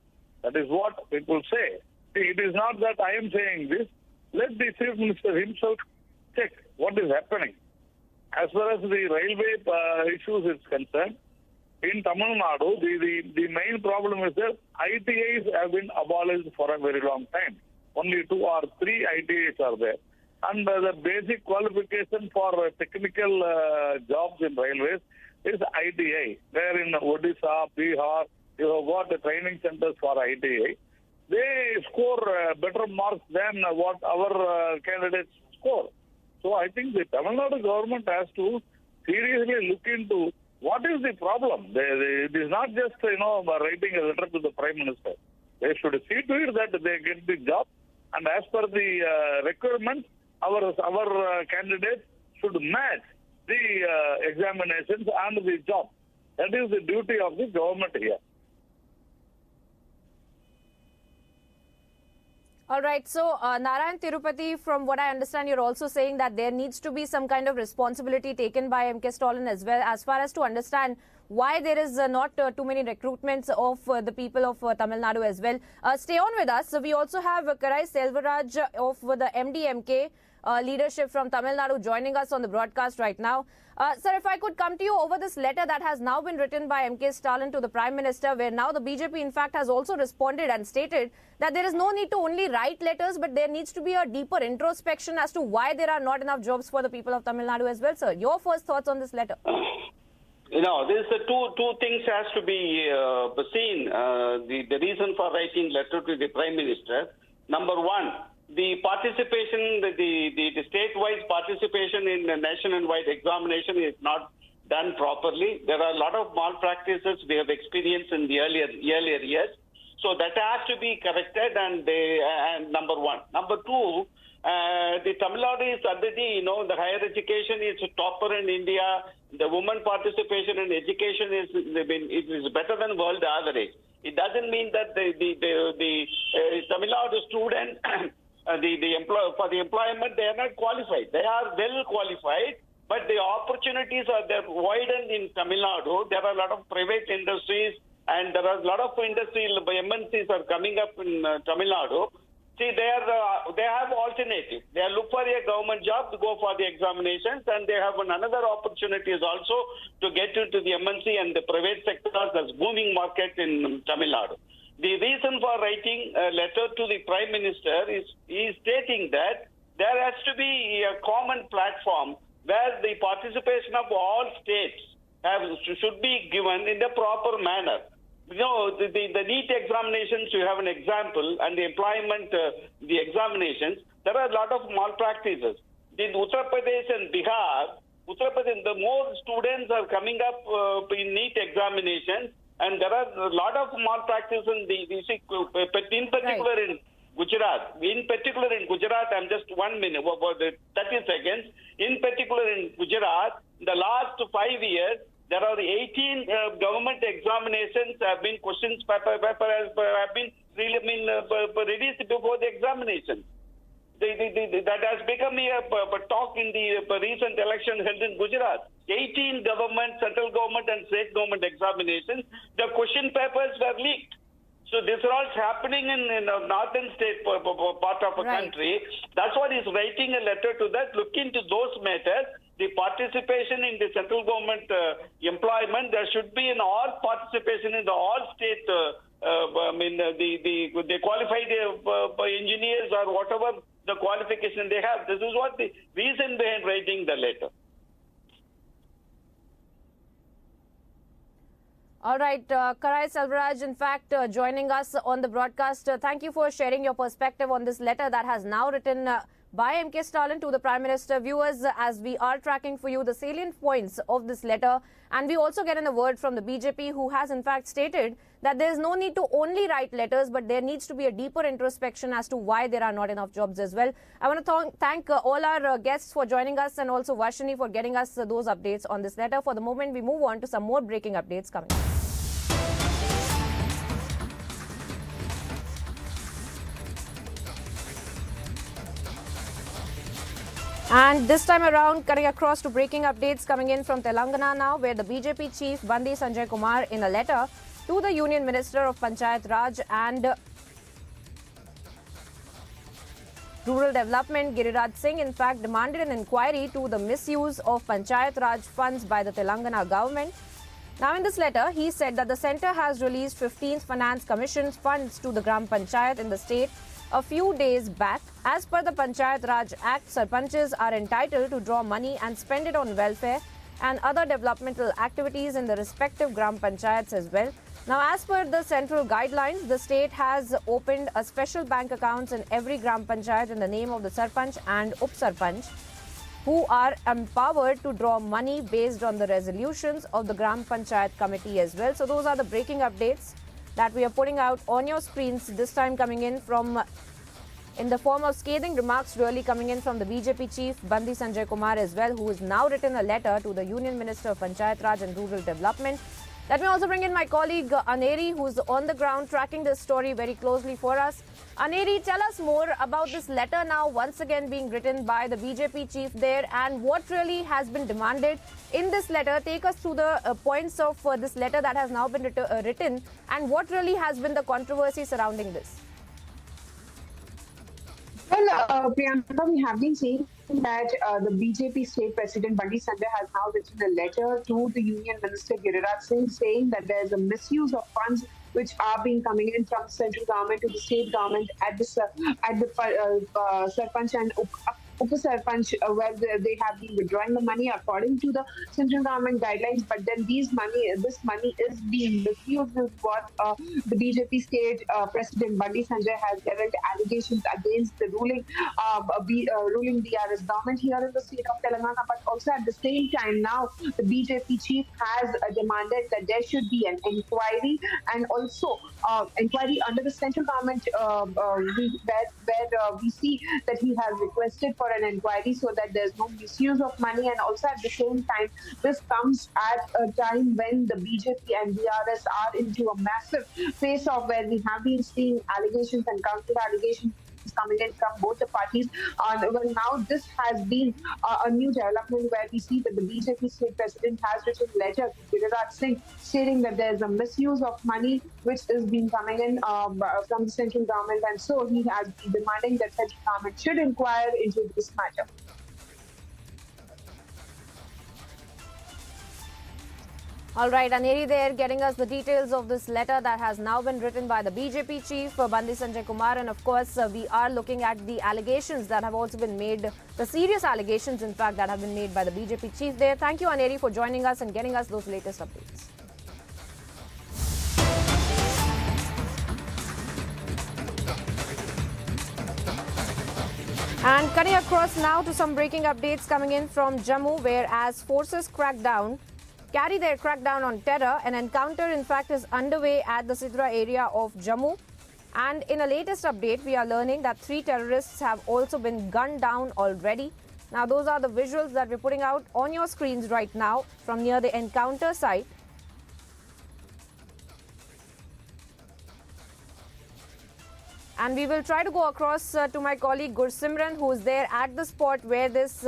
That is what people say. See, it is not that I am saying this. Let the Chief Minister himself check what is happening. As far as the railway issues is concerned, in Tamil Nadu, the main problem is that ITIs have been abolished for a very long time. Only 2 or 3 ITIs are there. And the basic qualification for technical jobs in railways is ITI. Where in Odisha, Bihar, you have got the training centers for ITI. They score better marks than what our candidates score. So I think the Tamil Nadu government has to seriously look into what is the problem. It is not just writing a letter to the Prime Minister. They should see to it that they get the job, and as per the requirements, our candidates should match the examinations and the job. That is the duty of the government here. All right. So, Narayan Tirupati, from what I understand, you're also saying that there needs to be some kind of responsibility taken by M.K. Stalin as well, as far as to understand why there is not too many recruitments of the people of Tamil Nadu as well. Stay on with us. So, we also have Karai Selvaraj of the MDMK leadership from Tamil Nadu joining us on the broadcast right now. Sir, if I could come to you over this letter that has now been written by M.K. Stalin to the Prime Minister, where now the BJP in fact has also responded and stated that there is no need to only write letters, but there needs to be a deeper introspection as to why there are not enough jobs for the people of Tamil Nadu as well, sir. Your first thoughts on this letter? There's two things has to be seen. The reason for writing letter to the Prime Minister. Number one, the participation, the state-wise participation in the national-wide examination is not done properly. There are a lot of malpractices we have experienced in the earlier years. So that has to be corrected, and number one. Number two, the Tamil Nadu is already, the higher education is topper in India. The women participation in education is better than world average. It doesn't mean that the Tamil Nadu student, for the employment, they are not qualified. They are well qualified, but the opportunities are there widened in Tamil Nadu. There are a lot of private industries, and there are a lot of industrial MNCs are coming up in Tamil Nadu. See, they have alternative. They look for a government job to go for the examinations, and they have another opportunity is also to get into the MNC and the private sectors as booming market in Tamil Nadu. The reason for writing a letter to the Prime Minister is stating that there has to be a common platform where the participation of all states should be given in the proper manner. The NEET examinations, you have an example, and the employment, the examinations, there are a lot of malpractices. In Uttar Pradesh and Bihar, the more students are coming up in NEET examinations, and there are a lot of malpractices in particular in Gujarat. In particular in Gujarat, I'm just 1 minute, about 30 seconds. In particular in Gujarat, the last 5 years, there are 18 government examinations have been questions paper have been released before the examinations. That has become a talk in the recent election held in Gujarat. 18 government, central government and state government examinations, the question papers were leaked. So this is all happening in a northern state part of a country. That's why he's writing a letter to that. Look into those matters. The participation in the central government employment, there should be in all participation in the all state, the qualified engineers or whatever the qualification they have. This is what the reason behind writing the letter. All right, Karai Selvaraj, in fact, joining us on the broadcast. Thank you for sharing your perspective on this letter that has now written by M.K. Stalin to the Prime Minister. Viewers, as we are tracking for you the salient points of this letter, and we also get in a word from the BJP, who has in fact stated that there is no need to only write letters, but there needs to be a deeper introspection as to why there are not enough jobs as well. I want to thank all our guests for joining us, and also Varshini for getting us those updates on this letter. For the moment, we move on to some more breaking updates coming up. And this time around, cutting across to breaking updates coming in from Telangana now, where the BJP chief Bandi Sanjay Kumar, in a letter to the Union Minister of Panchayat Raj and Rural Development, Giriraj Singh, in fact, demanded an inquiry to the misuse of Panchayat Raj funds by the Telangana government. Now, in this letter, he said that the centre has released 15th Finance Commission's funds to the Gram Panchayat in the state a few days back. As per the Panchayat Raj Act, Sarpanches are entitled to draw money and spend it on welfare and other developmental activities in the respective Gram Panchayats as well. Now, as per the central guidelines, the state has opened a special bank accounts in every Gram Panchayat in the name of the Sarpanch and Up Sarpanch, who are empowered to draw money based on the resolutions of the Gram Panchayat committee as well. So those are the breaking updates that we are putting out on your screens, this time coming in in the form of scathing remarks really coming in from the BJP chief Bandi Sanjay Kumar as well, who has now written a letter to the Union Minister of Panchayat Raj and Rural Development. Let me also bring in my colleague Aneri, who's on the ground tracking this story very closely for us. Aneri, tell us more about this letter now once again being written by the BJP chief there, and what really has been demanded in this letter. Take us through the points of this letter that has now been written, and what really has been the controversy surrounding this. Well, Priyanka, we have been saying that the BJP state president Bandi Sanjay has now written a letter to the Union Minister Giriraj Singh saying that there is a misuse of funds which are being coming in from the central government to the state government at the Sarpanch and Upasarpanch, where they have been withdrawing the money according to the central government guidelines, but then this money is being misused, is what the BJP state president Bandi Sanjay has leveled allegations against the ruling BRS government here in the state of Telangana. But also at the same time, now the BJP chief has demanded that there should be an inquiry, and also inquiry under the central government, where we see that he has requested for an inquiry so that there's no misuse of money. And also at the same time, this comes at a time when the BJP and BRS are into a massive face-off, where we have been seeing allegations and counter allegations coming in from both the parties. Well, now this has been a new development, where we see that the BJP state president has written a letter to Giriraj Singh stating that there is a misuse of money which is being coming in from the central government, and so he has been demanding that central government should inquire into this matter. All right, Aneri there getting us the details of this letter that has now been written by the BJP chief, Bandi Sanjay Kumar. And of course, we are looking at the allegations that have also been made, the serious allegations, in fact, that have been made by the BJP chief there. Thank you, Aneri, for joining us and getting us those latest updates. And cutting across now to some breaking updates coming in from Jammu, where as forces carry their crackdown on terror. An encounter, in fact, is underway at the Sidhra area of Jammu. And in a latest update, we are learning that 3 terrorists have also been gunned down already. Now, those are the visuals that we're putting out on your screens right now from near the encounter site. And we will try to go across to my colleague Gursimran, who is there at the spot where this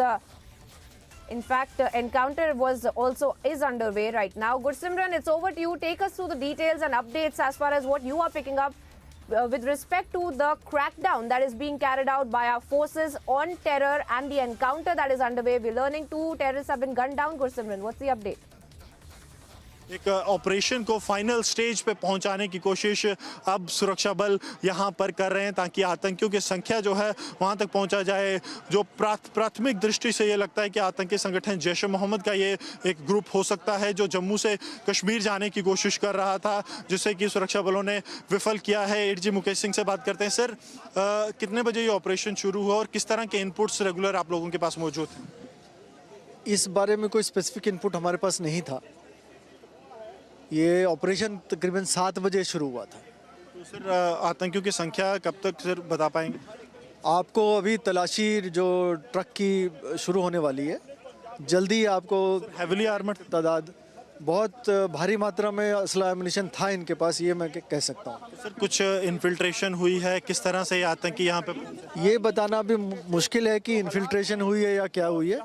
encounter is underway right now. Gursimran, it's over to you. Take us through the details and updates as far as what you are picking up with respect to the crackdown that is being carried out by our forces on terror and the encounter that is underway. We're learning 2 terrorists have been gunned down. Gursimran, what's the update? एक operation को final stage पे पहुंचाने की कोशिश अब सुरक्षा बल यहां पर कर रहे हैं, ताकि आतंकियों की संख्या जो है वहां तक पहुंचा जाए। जो प्राथमिक दृष्टि से ये लगता है कि आतंकी संगठन जैश ए मोहम्मद का ये एक ग्रुप हो सकता है, जो जम्मू से कश्मीर जाने की कोशिश कर रहा था, जिससे कि सुरक्षा बलों ने विफल किया है। एडीजी मुकेश सिंह से बात करते हैं। सर, कितने बजे ये ऑपरेशन शुरू हुआ और किस तरह के इनपुट्स रेगुलर आप लोगों के पास मौजूद हैं? इस बारे में कोई स्पेसिफिक इनपुट हमारे पास नहीं था। ये ऑपरेशन तकरीबन 7 बजे शुरू हुआ था। तो सर, आतंकियों की संख्या कब तक सर बता पाएंगे? आपको अभी तलाशी जो ट्रक की शुरू होने वाली है, जल्दी आपको हेवीली आर्मर्ड तादाद, बहुत भारी मात्रा में असला एमुनिशन था इनके पास, ये मैं कह सकता हूँ। सर, कुछ इन्फिल्ट्रेशन हुई है? किस तरह से ये आतंकी यहाँ पे? ये बताना भी मुश्किल है कि इन्फिल्ट्रेशन हुई है या क्या हुई है।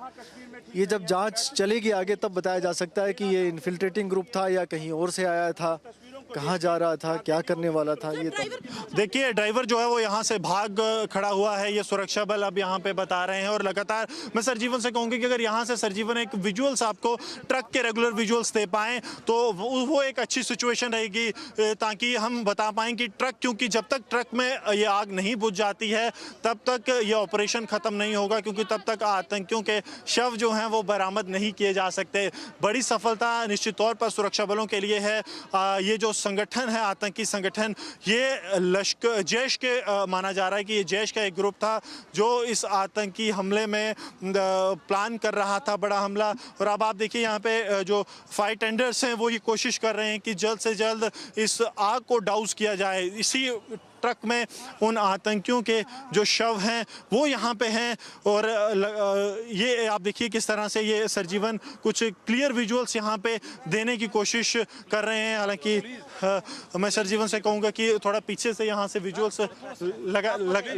ये जब जांच चलेगी आगे तब बताया जा सकता है कि ये इन्फिल्ट्रेटिंग ग्रुप था या कहीं और से आया था, कहाँ जा रहा था, क्या करने वाला था। ये देखिए, ड्राइवर जो है वो यहाँ से भाग खड़ा हुआ है, ये सुरक्षा बल अब यहाँ पे बता रहे हैं। और लगातार मैं सरजीवन से कहूँगी कि अगर यहाँ से सरजीवन एक विजुअल्स आपको ट्रक के रेगुलर विजुअल्स दे पाएँ तो वो एक अच्छी सिचुएशन रहेगी, ताकि हम बता पाएँ कि ट्रक, क्योंकि जब तक ट्रक में ये आग नहीं बुझ जाती है तब तक ये ऑपरेशन ख़त्म नहीं होगा, क्योंकि तब तक आतंकियों के शव जो हैं वो बरामद नहीं किए जा सकते। बड़ी सफलता निश्चित तौर पर सुरक्षा बलों के लिए है। ये जो संगठन है, आतंकी संगठन, ये जैश के माना जा रहा है कि ये जैश का एक ग्रुप था जो इस आतंकी हमले में प्लान कर रहा था, बड़ा हमला। और अब आप देखिए यहाँ पे जो फायर टेंडर्स हैं वो ये कोशिश कर रहे हैं कि जल्द से जल्द इस आग को डाउस किया जाए। इसी ट्रक में उन आतंकियों के जो शव हैं वो यहाँ पे हैं। और ये आप देखिए किस तरह से ये सरजीवन कुछ क्लियर विजुअल्स यहाँ पे देने की कोशिश कर रहे हैं। हालांकि मैं सरजीवन से कहूँगा कि थोड़ा पीछे से यहाँ से विजुअल्स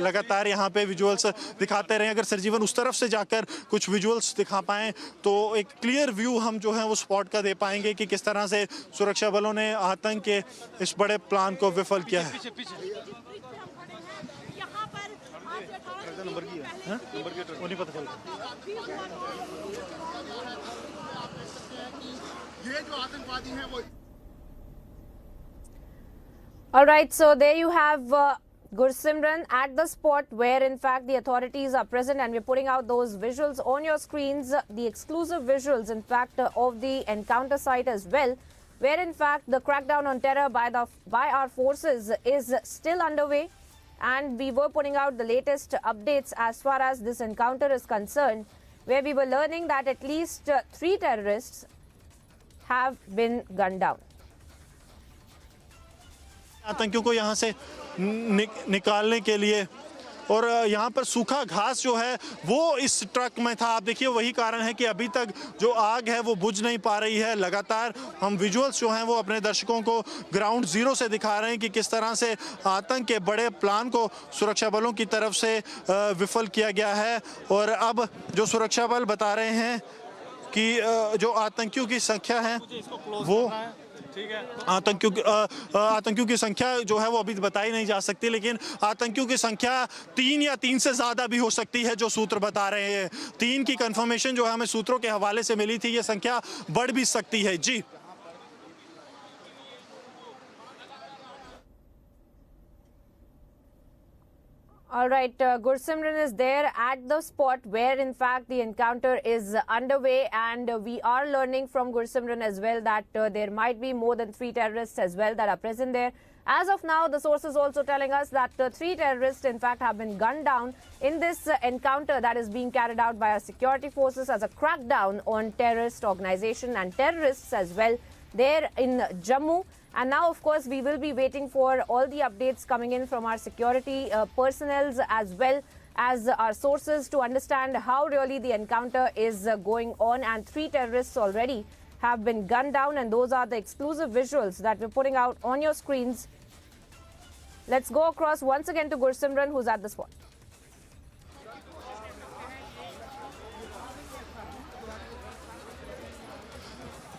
लगातार यहाँ पे विजुअल्स दिखाते रहें। अगर सरजीवन उस तरफ से जाकर कुछ विजुअल्स दिखा पाएँ तो एक क्लियर व्यू हम जो है वो स्पॉट का दे पाएंगे कि किस तरह से सुरक्षा बलों ने आतंक के इस बड़े प्लान को विफल किया है। नंबर की है, नंबर की वो नहीं पता चलता। ये जो आतंकवादी हैं वो All right, so there you have Gursimran at the spot where in fact the authorities are present, and we're putting out those visuals on your screens, the exclusive visuals in fact of the encounter site as well, where in fact the crackdown on terror by our forces is still underway, and we were putting out the latest updates as far as this encounter is concerned, where we were learning that at least 3 terrorists have been gunned down. आतंकियों को यहाँ से निकालने के लिए, और यहाँ पर सूखा घास जो है वो इस ट्रक में था। आप देखिए वही कारण है कि अभी तक जो आग है वो बुझ नहीं पा रही है। लगातार हम विजुअल्स जो हैं वो अपने दर्शकों को ग्राउंड जीरो से दिखा रहे हैं कि किस तरह से आतंक के बड़े प्लान को सुरक्षा बलों की तरफ से विफल किया गया है। और अब जो सुरक्षा बल बता रहे हैं कि जो आतंकियों की संख्या है वो आतंकियों की संख्या जो है वो अभी बताई नहीं जा सकती, लेकिन आतंकियों की संख्या 3 या 3 से ज़्यादा भी हो सकती है, जो सूत्र बता रहे हैं। 3 की कंफर्मेशन जो है हमें सूत्रों के हवाले से मिली थी, ये संख्या बढ़ भी सकती है। जी All right, Gursimran is there at the spot where in fact the encounter is underway, and we are learning from Gursimran as well that there might be more than 3 terrorists as well that are present there. As of now, the sources also telling us that 3 terrorists in fact have been gunned down in this encounter that is being carried out by our security forces as a crackdown on terrorist organization and terrorists as well there in Jammu. And now, of course, we will be waiting for all the updates coming in from our security personnel as well as our sources to understand how really the encounter is going on. And 3 terrorists already have been gunned down, and those are the exclusive visuals that we're putting out on your screens. Let's go across once again to Gursimran, who's at the spot.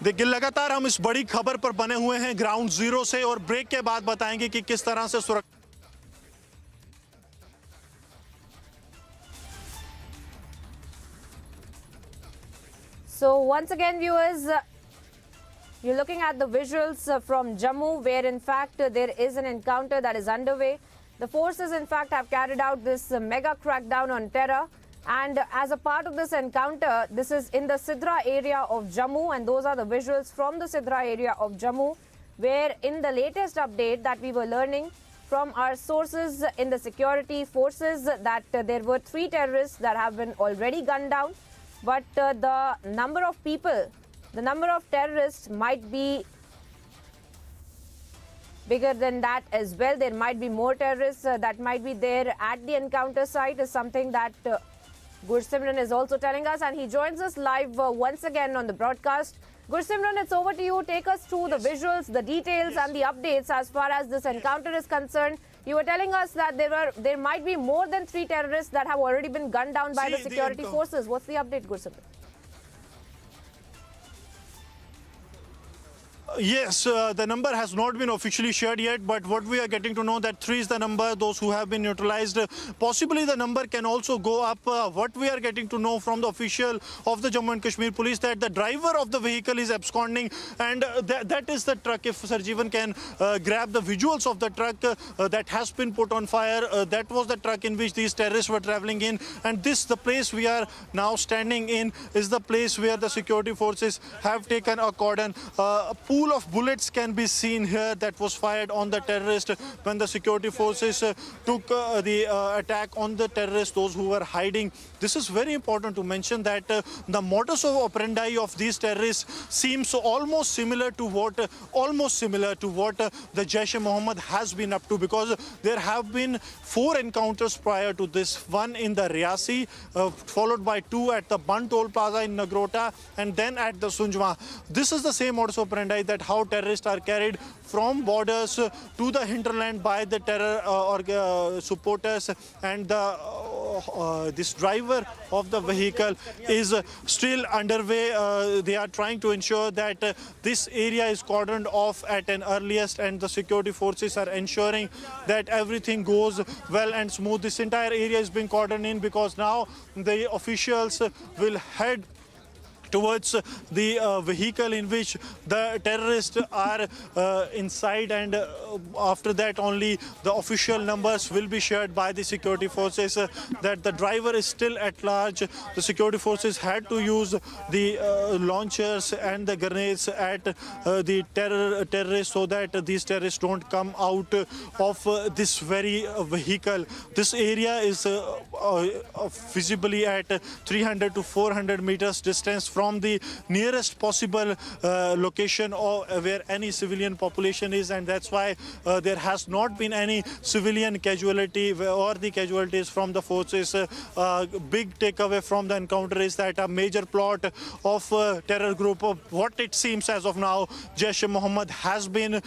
देखिए लगातार हम इस बड़ी खबर पर बने हुए हैं ग्राउंड जीरो से, और ब्रेक के बाद बताएंगे कि किस तरह से सुरक्षा। So once again, viewers, you're looking at the visuals from Jammu, where in fact there is an encounter that is underway. The forces in fact have carried out this mega crackdown on terror. And as a part of this encounter, this is in the Sidhra area of Jammu, and those are the visuals from the Sidhra area of Jammu, where in the latest update that we were learning from our sources in the security forces that there were 3 terrorists that have been already gunned down, but the number of people, the number of terrorists might be bigger than that as well. There might be more terrorists that might be there at the encounter site is something that Gursimran is also telling us, and he joins us live once again on the broadcast. Gursimran, it's over to you. Take us through the visuals, the details and the updates as far as this encounter is concerned. You were telling us that there might be more than 3 terrorists that have already been gunned down by the security forces. What's the update, Gursimran? Yes, the number has not been officially shared yet, but what we are getting to know that 3 is the number, those who have been neutralized. Possibly the number can also go up. What we are getting to know from the official of the Jammu and Kashmir police that the driver of the vehicle is absconding, and that is the truck. If Sarjeevan can grab the visuals of the truck that has been put on fire, that was the truck in which these terrorists were traveling in, and the place we are now standing in is the place where the security forces have taken a cordon. A pool of bullets can be seen here that was fired on the terrorist when the security forces took the attack on the terrorists, those who were hiding. This is very important to mention that the modus operandi of these terrorists seems almost similar to what the Jaish-e-Mohammed has been up to, because there have been 4 encounters prior to this. One in the Riyasi, followed by 2 at the Bun Toll Plaza in Nagrota, and then at the Sunjwa. This is the same modus operandi that how terrorists are carried from borders to the hinterland by the terror supporters, and this driver of the vehicle is still underway. They are trying to ensure that this area is cordoned off at an earliest, and the security forces are ensuring that everything goes well and smooth. This entire area is being cordoned in because now the officials will head towards the vehicle in which the terrorists are inside, and after that only the official numbers will be shared by the security forces. That the driver is still at large. The security forces had to use the launchers and the grenades at the terrorists so that these terrorists don't come out of this very vehicle. This area is visibly at 300 to 400 meters distance from the nearest possible location where any civilian population is, and that's why there has not been any civilian casualty or the casualties from the forces. Big takeaway from the encounter is that a major plot of terror group, what it seems as of now, Jaish-e-Mohammed, has been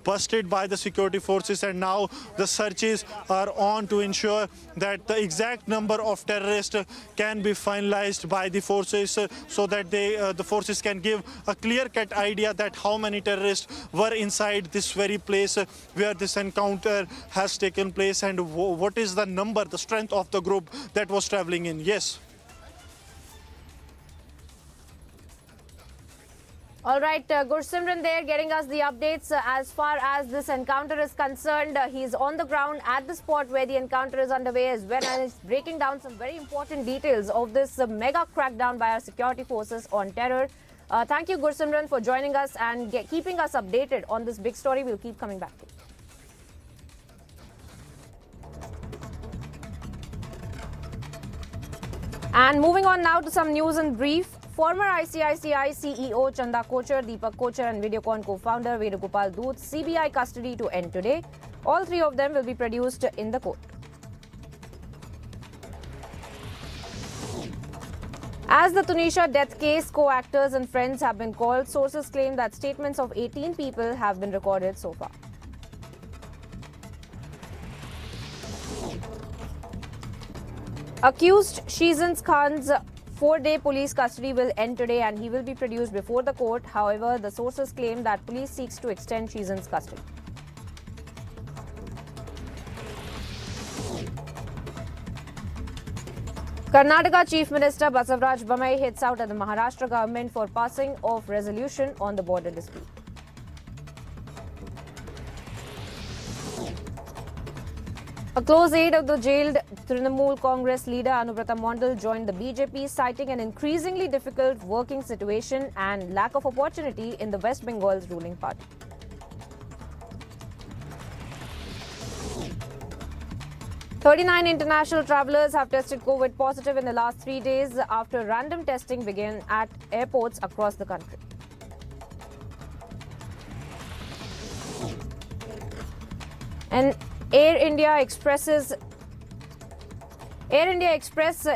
busted by the security forces, and now the searches are on to ensure that the exact number of terrorists can be finalized by the forces, so that the forces can give a clear-cut idea that how many terrorists were inside this very place where this encounter has taken place, and what is the number, the strength of the group that was traveling in. Yes. All right, Gursimran there getting us the updates as far as this encounter is concerned. He's on the ground at the spot where the encounter is underway as well, and is breaking down some very important details of this mega crackdown by our security forces on terror. Thank you, Gursimran, for joining us and keeping us updated on this big story. We'll keep coming back to you. And moving on now to some news in brief. Former ICICI CEO Chanda Kochar, Deepak Kochar and Videocon co-founder Venugopal Doot CBI custody to end today. All three of them will be produced in the court. As the Tunisia death case, co-actors and friends have been called. Sources claim that statements of 18 people have been recorded so far. Accused Shizan Khan's 4-day police custody will end today and he will be produced before the court. However, the sources claim that police seeks to extend Shizan's custody. Karnataka Chief Minister Basavaraj Bommai hits out at the Maharashtra government for passing of resolution on the border dispute. A close aide of the jailed Trinamool Congress leader Anubrata Mondal joined the BJP, citing an increasingly difficult working situation and lack of opportunity in the West Bengal's ruling party. "39 international travellers have tested COVID positive in the last 3 days after random testing began at airports across the country. And Air India Express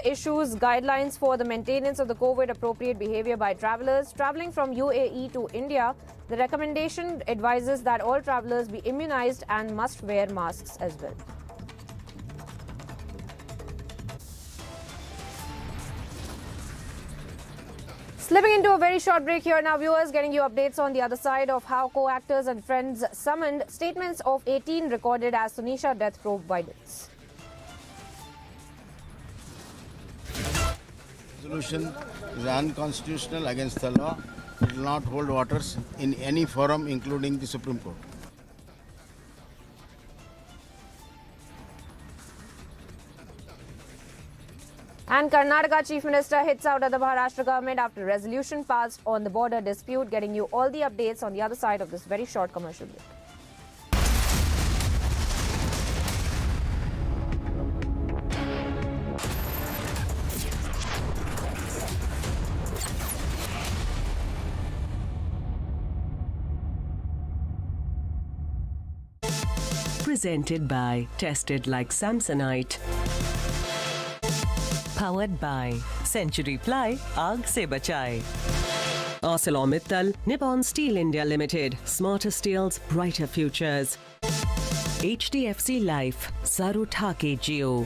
issues guidelines for the maintenance of the COVID appropriate behavior by travellers travelling from UAE to India. The recommendation advises that all travellers be immunised and must wear masks as well. Slipping into a very short break here now, viewers, getting you updates on the other side of how co-actors and friends summoned. Statements of 18 recorded as Tunisia death probe widens. Resolution is unconstitutional against the law. It will not hold waters in any forum, including the Supreme Court. And Karnataka Chief Minister hits out at the Maharashtra government after resolution passed on the border dispute, getting you all the updates on the other side of this very short commercial break. Presented by Tested Like Samsonite. Powered by Century Ply, Aag se bachaye. ArcelorMittal, Nippon Steel India Limited, smarter steels, brighter futures. HDFC Life, Sarutake Geo.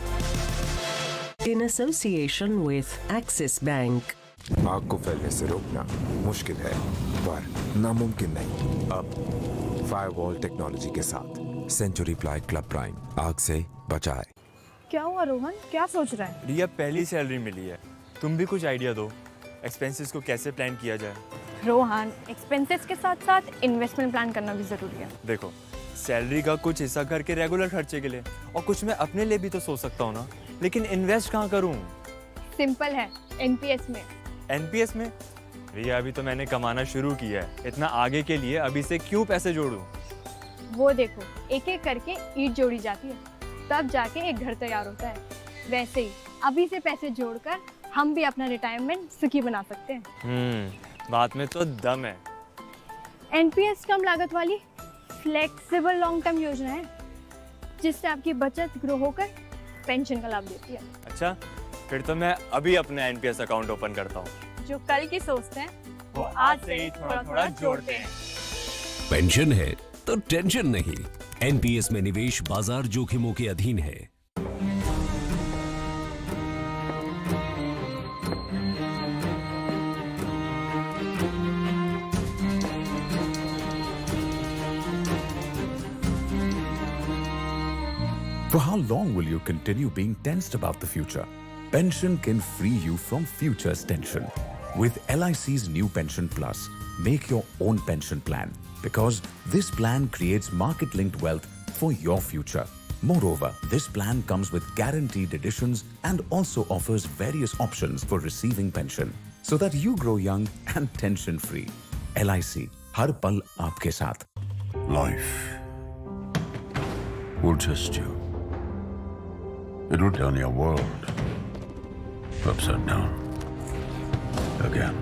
In association with Axis Bank. आग को फैलने से रोकना मुश्किल है, पर नामुमकिन नहीं। अब फायरवॉल टेक्नोलॉजी के साथ सेंचुरी प्लाई क्लब प्राइम, आग से बचाए। क्या हुआ रोहन, क्या सोच रहा है? रिया पहली सैलरी मिली है, तुम भी कुछ आइडिया दो। एक्सपेंसेस को कैसे प्लान किया जाए? रोहन, एक्सपेंसेस के साथ साथ इन्वेस्टमेंट प्लान करना भी ज़रूरी है। देखो, सैलरी का कुछ हिस्सा करके रेगुलर खर्चे के लिए और कुछ मैं अपने लिए भी तो सोच सकता हूँ ना, लेकिन इन्वेस्ट कहाँ करूँ? सिंपल है, एनपीएस में। एनपीएस में? भैया अभी तो मैंने कमाना शुरू किया है, इतना आगे के लिए अभी से क्यों पैसे जोड़ूं? वो देखो, एक एक करके ईंट जोड़ी जाती है, तब जाके एक घर तैयार होता है। वैसे ही अभी से पैसे जोड़कर हम भी अपना रिटायरमेंट सुखी बना सकते हैं। बात में तो दम है। एनपीएस कम लागत वाली फ्लेक्सिबल लॉन्ग टर्म योजना है, जिससे आपकी बचत ग्रो होकर पेंशन का लाभ देती है। अच्छा, फिर तो मैं अभी अपना एनपीएस अकाउंट ओपन करता हूँ। जो कल की सोचते हैं वो आज से ही थोड़ा थोड़ा जोड़ते हैं। पेंशन है तो टेंशन नहीं। एनपीएस में निवेश बाजार जोखिमों के अधीन है। For how long will you continue being tensed about the future? Pension can free you from future's tension. With LIC's new Pension Plus, make your own pension plan because this plan creates market-linked wealth for your future. Moreover, this plan comes with guaranteed additions and also offers various options for receiving pension so that you grow young and tension-free. LIC, har pal aapke saath. Life will test you. It will turn your world upside down. Again.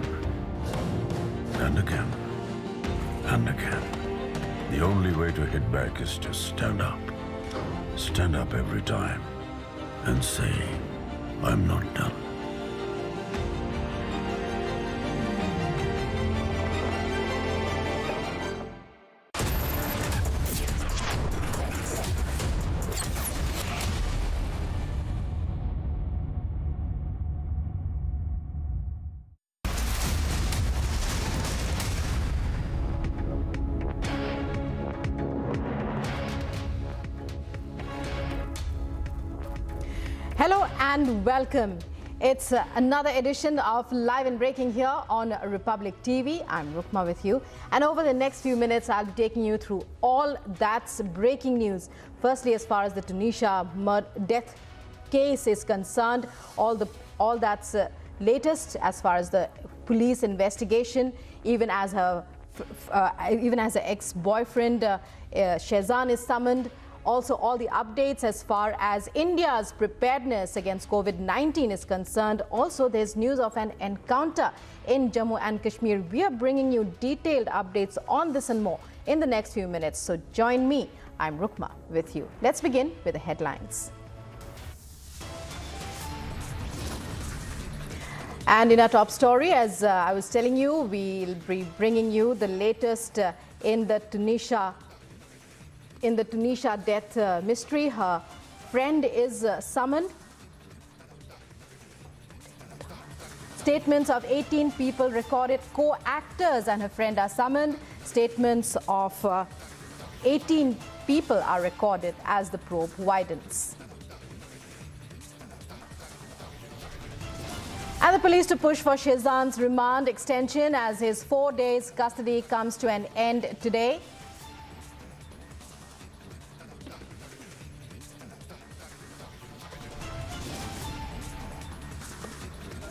And again. And again. The only way to hit back is to stand up. Stand up every time. And say, I'm not done. Hello and welcome. It's another edition of Live and Breaking here on Republic TV. I'm Rukma with you. And over the next few minutes, I'll be taking you through all that's breaking news. Firstly, as far as the Tunisia death case is concerned, all that's latest as far as the police investigation, even as her ex-boyfriend Shehzan is summoned. Also, all the updates as far as India's preparedness against COVID-19 is concerned. Also, there's news of an encounter in Jammu and Kashmir. We are bringing you detailed updates on this and more in the next few minutes. So join me. I'm Rukma with you. Let's begin with the headlines. And in our top story, as I was telling you, we'll be bringing you the latest in the Tunisia death mystery. Her friend is summoned. Statements of 18 people recorded, co-actors and her friend are summoned. Statements of 18 people are recorded as the probe widens. And the police to push for Shehzan's remand extension as his 4 days custody comes to an end today.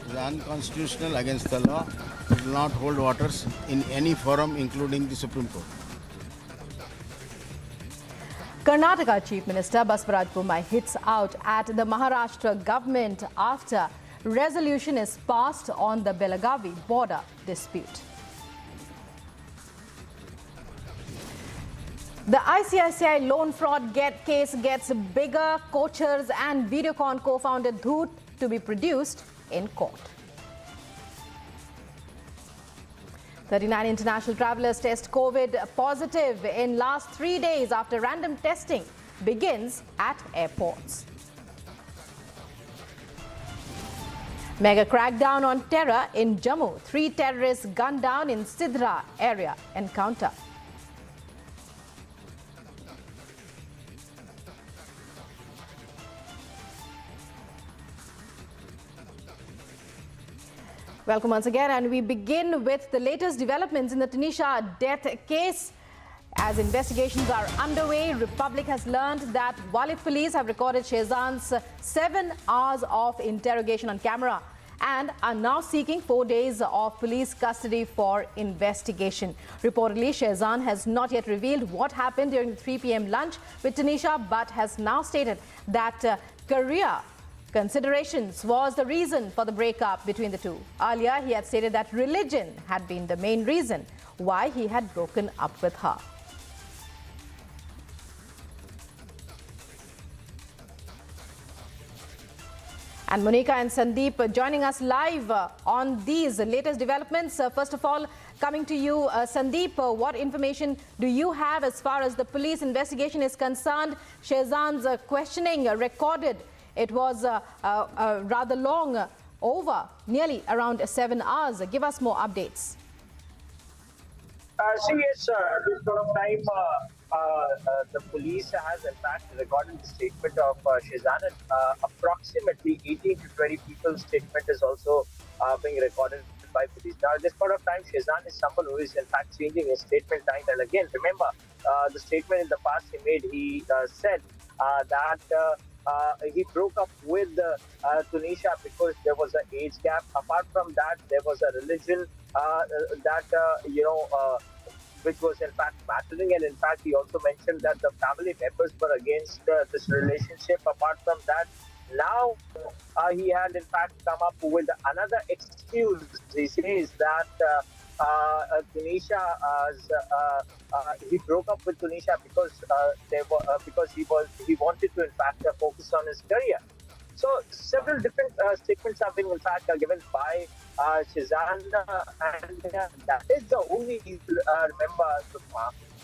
Is unconstitutional, against the law. It will not hold waters in any forum, including the Supreme Court. Karnataka Chief Minister Basavaraj Bommai hits out at the Maharashtra government after resolution is passed on the Belagavi border dispute. The ICICI loan fraud case gets bigger. Coachers and Videocon co-founder Dhoot to be produced in court. 39 international travelers test COVID positive in last 3 days after random testing begins at airports. Mega crackdown on terror in Jammu. 3 terrorists gunned down in Sidhra area encounter. Welcome once again, and we begin with the latest developments in the Tunisia death case. As investigations are underway, Republic has learned that Walid police have recorded Shehzan's 7 hours of interrogation on camera and are now seeking 4 days of police custody for investigation. Reportedly, Shehzan has not yet revealed what happened during the 3 p.m. lunch with Tunisia, but has now stated that career considerations was the reason for the breakup between the two. Earlier, he had stated that religion had been the main reason why he had broken up with her. And Monica and Sandeep joining us live on these latest developments. First of all, coming to you, Sandeep, what information do you have as far as the police investigation is concerned? Shehzan's questioning recorded. It was rather long, over nearly around 7 hours. Give us more updates. Yes, at this point of time, the police has in fact recorded the statement of Shehzan, and approximately 18 to 20 people's statement is also being recorded by police. Now, at this point of time, Shehzan is someone who is in fact changing his statement time and again. Remember, the statement in the past he made, he said that he broke up with Tunisia because there was an age gap. Apart from that, there was a religion which was in fact battling, and in fact he also mentioned that the family members were against this relationship. Apart from that, now he had in fact come up with another excuse. He says that Tunisia, he broke up with Tunisia because he wanted to in fact focus on his career. So several different statements have been in fact given by Shehzan, and that is the only remember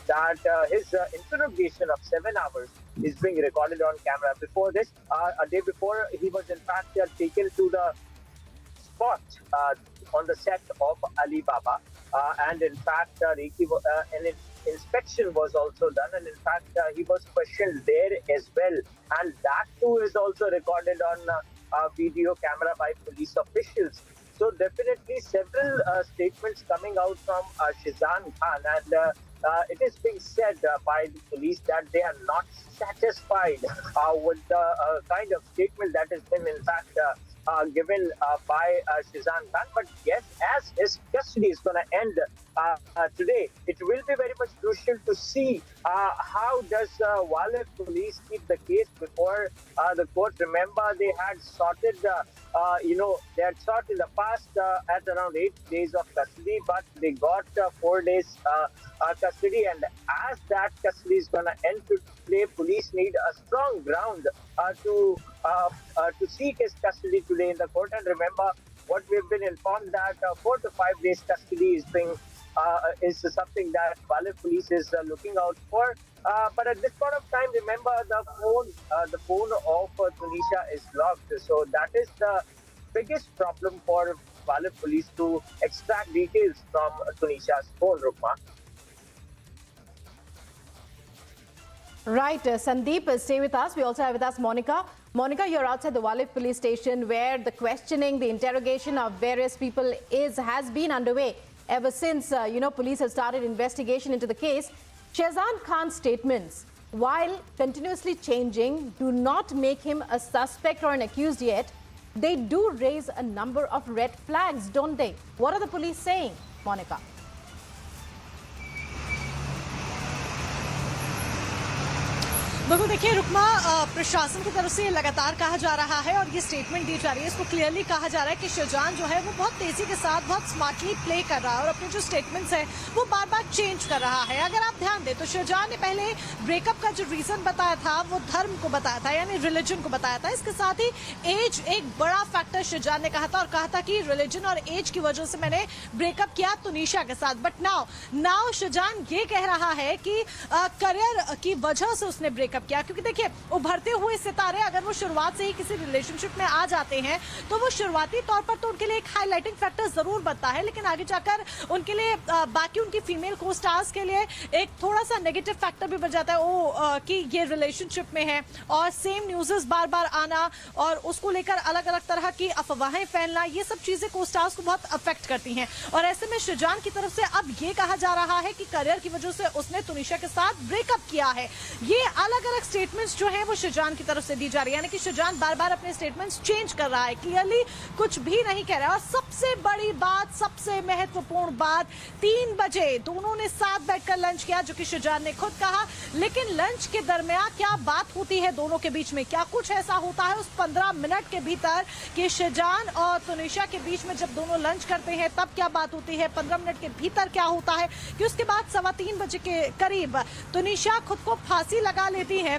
that his interrogation of 7 hours is being recorded on camera. Before this, a day before, he was in fact taken to the spot on the set of Ali Baba, and in fact an inspection was also done, and in fact he was questioned there as well, and that too is also recorded on video camera by police officials. So definitely several statements coming out from Shehzan Khan, and it is being said by the police that they are not satisfied with the kind of statement that has been in fact given by Shehzan Khan. But yes, as his custody is going to end today, it will be very much crucial to see how does Walid police keep the case before the court. Remember, they had sorted, they had sought in the past at around 8 days of custody, but they got 4 days custody, and as that custody is going to end today, police need a strong ground to seek his custody today in the court. And remember, what we've been informed that 4 to 5 days custody is something that Walid police is looking out for. But at this point of time, remember, the phone of Tunisia is locked. So that is the biggest problem for Walid police to extract details from Tunisia's phone, Rukma. Right, Sandeep, stay with us. We also have with us Monica. Monica, you're outside the Walid police station where the questioning, the interrogation of various people has been underway ever since, police have started investigation into the case. Shehzan Khan's statements, while continuously changing, do not make him a suspect or an accused yet. They do raise a number of red flags, don't they? What are the police saying, Monica? बिल्कुल देखिए रुकमा, प्रशासन की तरफ से ये लगातार कहा जा रहा है और ये स्टेटमेंट दी जा रही है, इसको क्लियरली कहा जा रहा है कि शहजान जो है वो बहुत तेजी के साथ बहुत स्मार्टली प्ले कर रहा है और अपने जो स्टेटमेंट्स है वो बार बार चेंज कर रहा है. अगर आप ध्यान दें तो शहजान ने पहले ब्रेकअप का जो रीजन बताया था वो धर्म को बताया था, यानी रिलीजन को बताया था. इसके साथ ही एज एक बड़ा फैक्टर शहजान ने कहा था और कहा था कि रिलीजन और एज की वजह से मैंने ब्रेकअप किया तुनिशा के साथ. बट नाउ शहजान ये कह रहा है कि करियर की वजह से उसने ब्रेकअप ब्रेकअप किया, क्योंकि देखिए उभरते हुए सितारे अगर वो शुरुआत से ही किसी रिलेशनशिप में आ जाते हैं तो वो शुरुआती तौर पर तो उनके लिए एक हाईलाइटिंग फैक्टर जरूर बनता है, लेकिन आगे जाकर उनके लिए बाकी उनकी फीमेल को स्टार्स के लिए एक थोड़ा सा नेगेटिव फैक्टर भी बन जाता है कि ये रिलेशनशिप में है, और सेम न्यूज़ बार बार आना और उसको लेकर अलग अलग तरह की अफवाहें फैलना, ये सब चीजें को स्टार्स को बहुत अफेक्ट करती हैं। और ऐसे में शुजान की तरफ से अब ये कहा जा रहा है कि करियर की वजह से उसने तुनिशा के साथ ब्रेकअप किया है। ये अलग अलग स्टेटमेंट्स जो है वो शुजान की तरफ से दी जा रही है, यानी कि शुजान बार बार अपने स्टेटमेंट्स चेंज कर रहा है, क्लियरली कुछ भी नहीं कह रहा है। और सबसे बड़ी बात, सबसे महत्वपूर्ण बात, 3 बजे दोनों ने साथ बैठकर लंच किया, जो कि शुजान ने खुद कहा। लेकिन लंच के दरमियान क्या बात होती है दोनों के बीच में, क्या कुछ ऐसा होता है उस 15 मिनट के भीतर कि शुजान और तुनिशा के बीच में जब दोनों लंच करते हैं तब क्या बात होती है, 15 मिनट के भीतर क्या होता है कि उसके बाद 3:15 बजे के करीब तुनिशा खुद को फांसी लगा लेती है,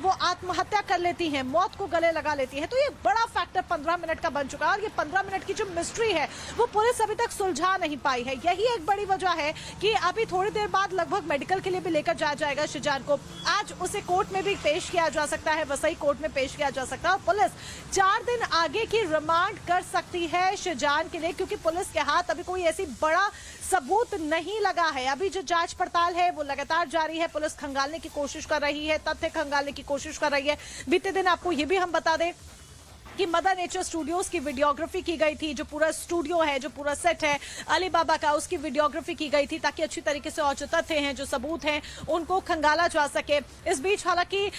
वो आत्महत्या कर लेती है, मौत को गले लगा लेती है। तो ये बड़ा फैक्टर 15 मिनट का बन चुका है, और ये 15 मिनट की जो मिस्ट्री है वो पुलिस अभी तक सुलझा नहीं पाई है। यही एक बड़ी वजह है कि अभी थोड़ी देर बाद लगभग मेडिकल के लिए भी लेकर जाया जाएगा शुजान को। आज उसे कोर्ट में भी पेश किया जा सकता है, वसई कोर्ट में पेश किया जा सकता है, और पुलिस 4 दिन आगे की रिमांड कर सकती है शुजान के लिए, क्योंकि पुलिस के हाथ अभी कोई ऐसी बड़ा सबूत नहीं लगा है। अभी जो जांच पड़ताल है वो लगातार जारी है, पुलिस खंगालने की कोशिश कर रही है, तथ्य खंगालने की कोशिश कर रही है। बीते दिन आपको ये भी हम बता दें कि मदर नेचर स्टूडियोज की वीडियोग्राफी की गई थी, जो पूरा स्टूडियो है, जो पूरा सेट है अली बाबा का, उसकी वीडियोग्राफी की गई थी ताकि अच्छी तरीके से और जो तथ्य हैं, जो सबूत हैं, उनको खंगाला जा सके। इस बीच हालांकि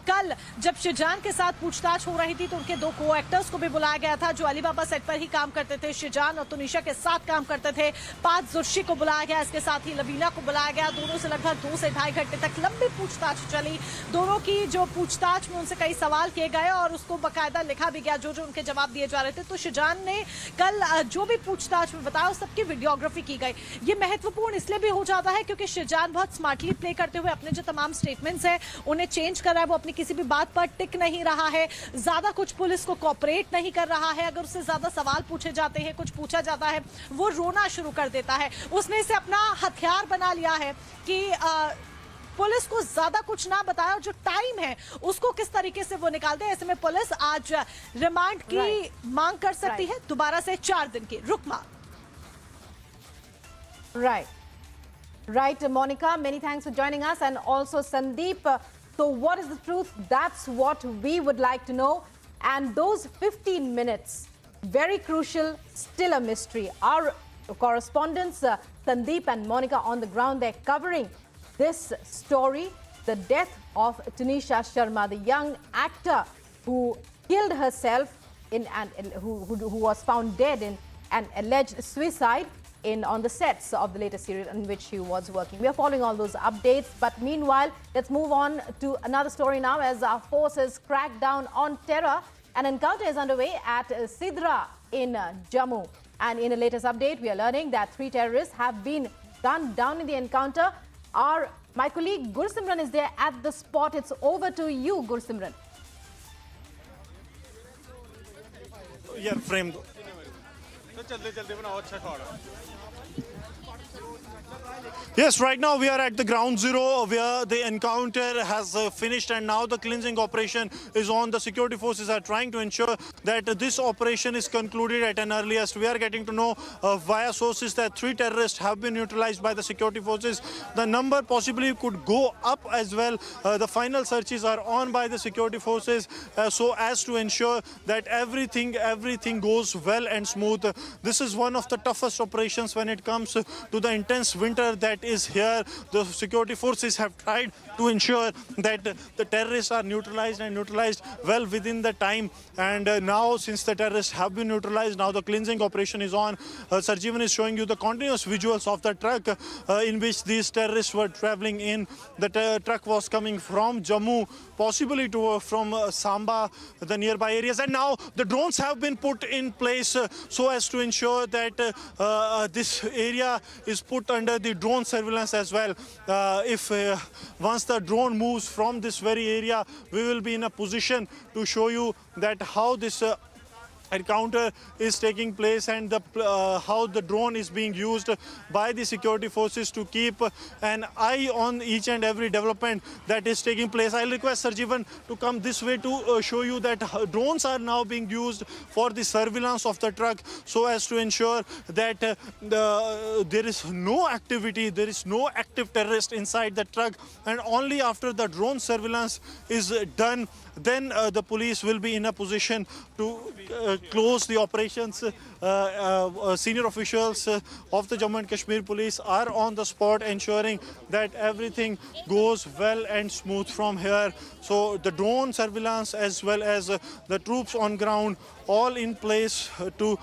कल जब शुजान के साथ पूछताछ हो रही थी तो उनके 2 को एक्टर्स को भी बुलाया गया था, जो अली बाबा सेट पर ही काम करते थे, शुजान और तुनिशा के साथ काम करते थे। पाज जुर्शी को बुलाया गया, इसके साथ ही लवीना को बुलाया गया। दोनों से लगभग 2 से ढाई घंटे तक लंबी पूछताछ चली। दोनों की जो पूछताछ में उनसे कई सवाल किए गए और उसको बाकायदा लिखा भी गया, जो उनके जवाब दिए जा रहे थे। तो शुजान ने कल जो भी पूछताछ में बताया उस सबकी वीडियोग्राफी की गई। ये महत्वपूर्ण इसलिए भी हो जाता है क्योंकि शुजान बहुत स्मार्टली प्ले करते हुए अपने जो तमाम स्टेटमेंट्स हैं उन्हें चेंज कर रहा है। वो अपनी किसी भी बात पर टिक नहीं रहा है, ज्यादा कुछ पुलिस को कोऑपरेट नहीं कर रहा है। अगर उससे ज्यादा सवाल पूछे जाते हैं, कुछ पूछा जाता है, वो रोना शुरू कर देता है। उसने इसे अपना हथियार बना लिया है कि पुलिस को ज्यादा कुछ ना बताया और जो टाइम है उसको किस तरीके से वो निकाल दे। ऐसे में पुलिस आज रिमांड की मांग कर सकती है दोबारा से 4 दिन की। Rukma. Right, Monica, many thanks for joining us, and also Sandeep. So what is the truth? That's what we would like to know. And those 15 minutes, very crucial, still a mystery. Our correspondents, Sandeep and Monica on the ground, they're covering this story, the death of Tunisha Sharma, the young actor who killed herself who was found dead in an alleged suicide on the sets of the latest serial in which she was working. We are following all those updates, but meanwhile, let's move on to another story now as our forces crack down on terror. An encounter is underway at Sidhra in Jammu. And in the latest update, we are learning that 3 terrorists have been gunned down in the encounter. My colleague Gursimran is there at the spot. It's over to you, Gursimran. Yeah, frame. Yes, right now we are at the ground zero where the encounter has finished and now the cleansing operation is on. The security forces are trying to ensure that this operation is concluded at an earliest. We are getting to know via sources that 3 terrorists have been neutralized by the security forces. The number possibly could go up as well. The final searches are on by the security forces so as to ensure that everything goes well and smooth. This is one of the toughest operations when it comes to the intense winter that is here. The security forces have tried to ensure that the terrorists are neutralized well within the time. And now, since the terrorists have been neutralized, now the cleansing operation is on. Sarjeevan is showing you the continuous visuals of the truck in which these terrorists were traveling in. The truck was coming from Jammu, possibly from Samba, the nearby areas. And now the drones have been put in place so as to ensure that this area is put under the drone surveillance as well. Once the drone moves from this very area, we will be in a position to show you that how this encounter is taking place and how the drone is being used by the security forces to keep an eye on each and every development that is taking place. I'll request Sarjivan to come this way to show you that drones are now being used for the surveillance of the truck so as to ensure that there is no activity, there is no active terrorist inside the truck, and only after the drone surveillance is done, then the police will be in a position to close the operations. Senior officials of the Jammu and Kashmir police are on the spot ensuring that everything goes well and smooth from here. So the drone surveillance as well as the troops on ground all in place to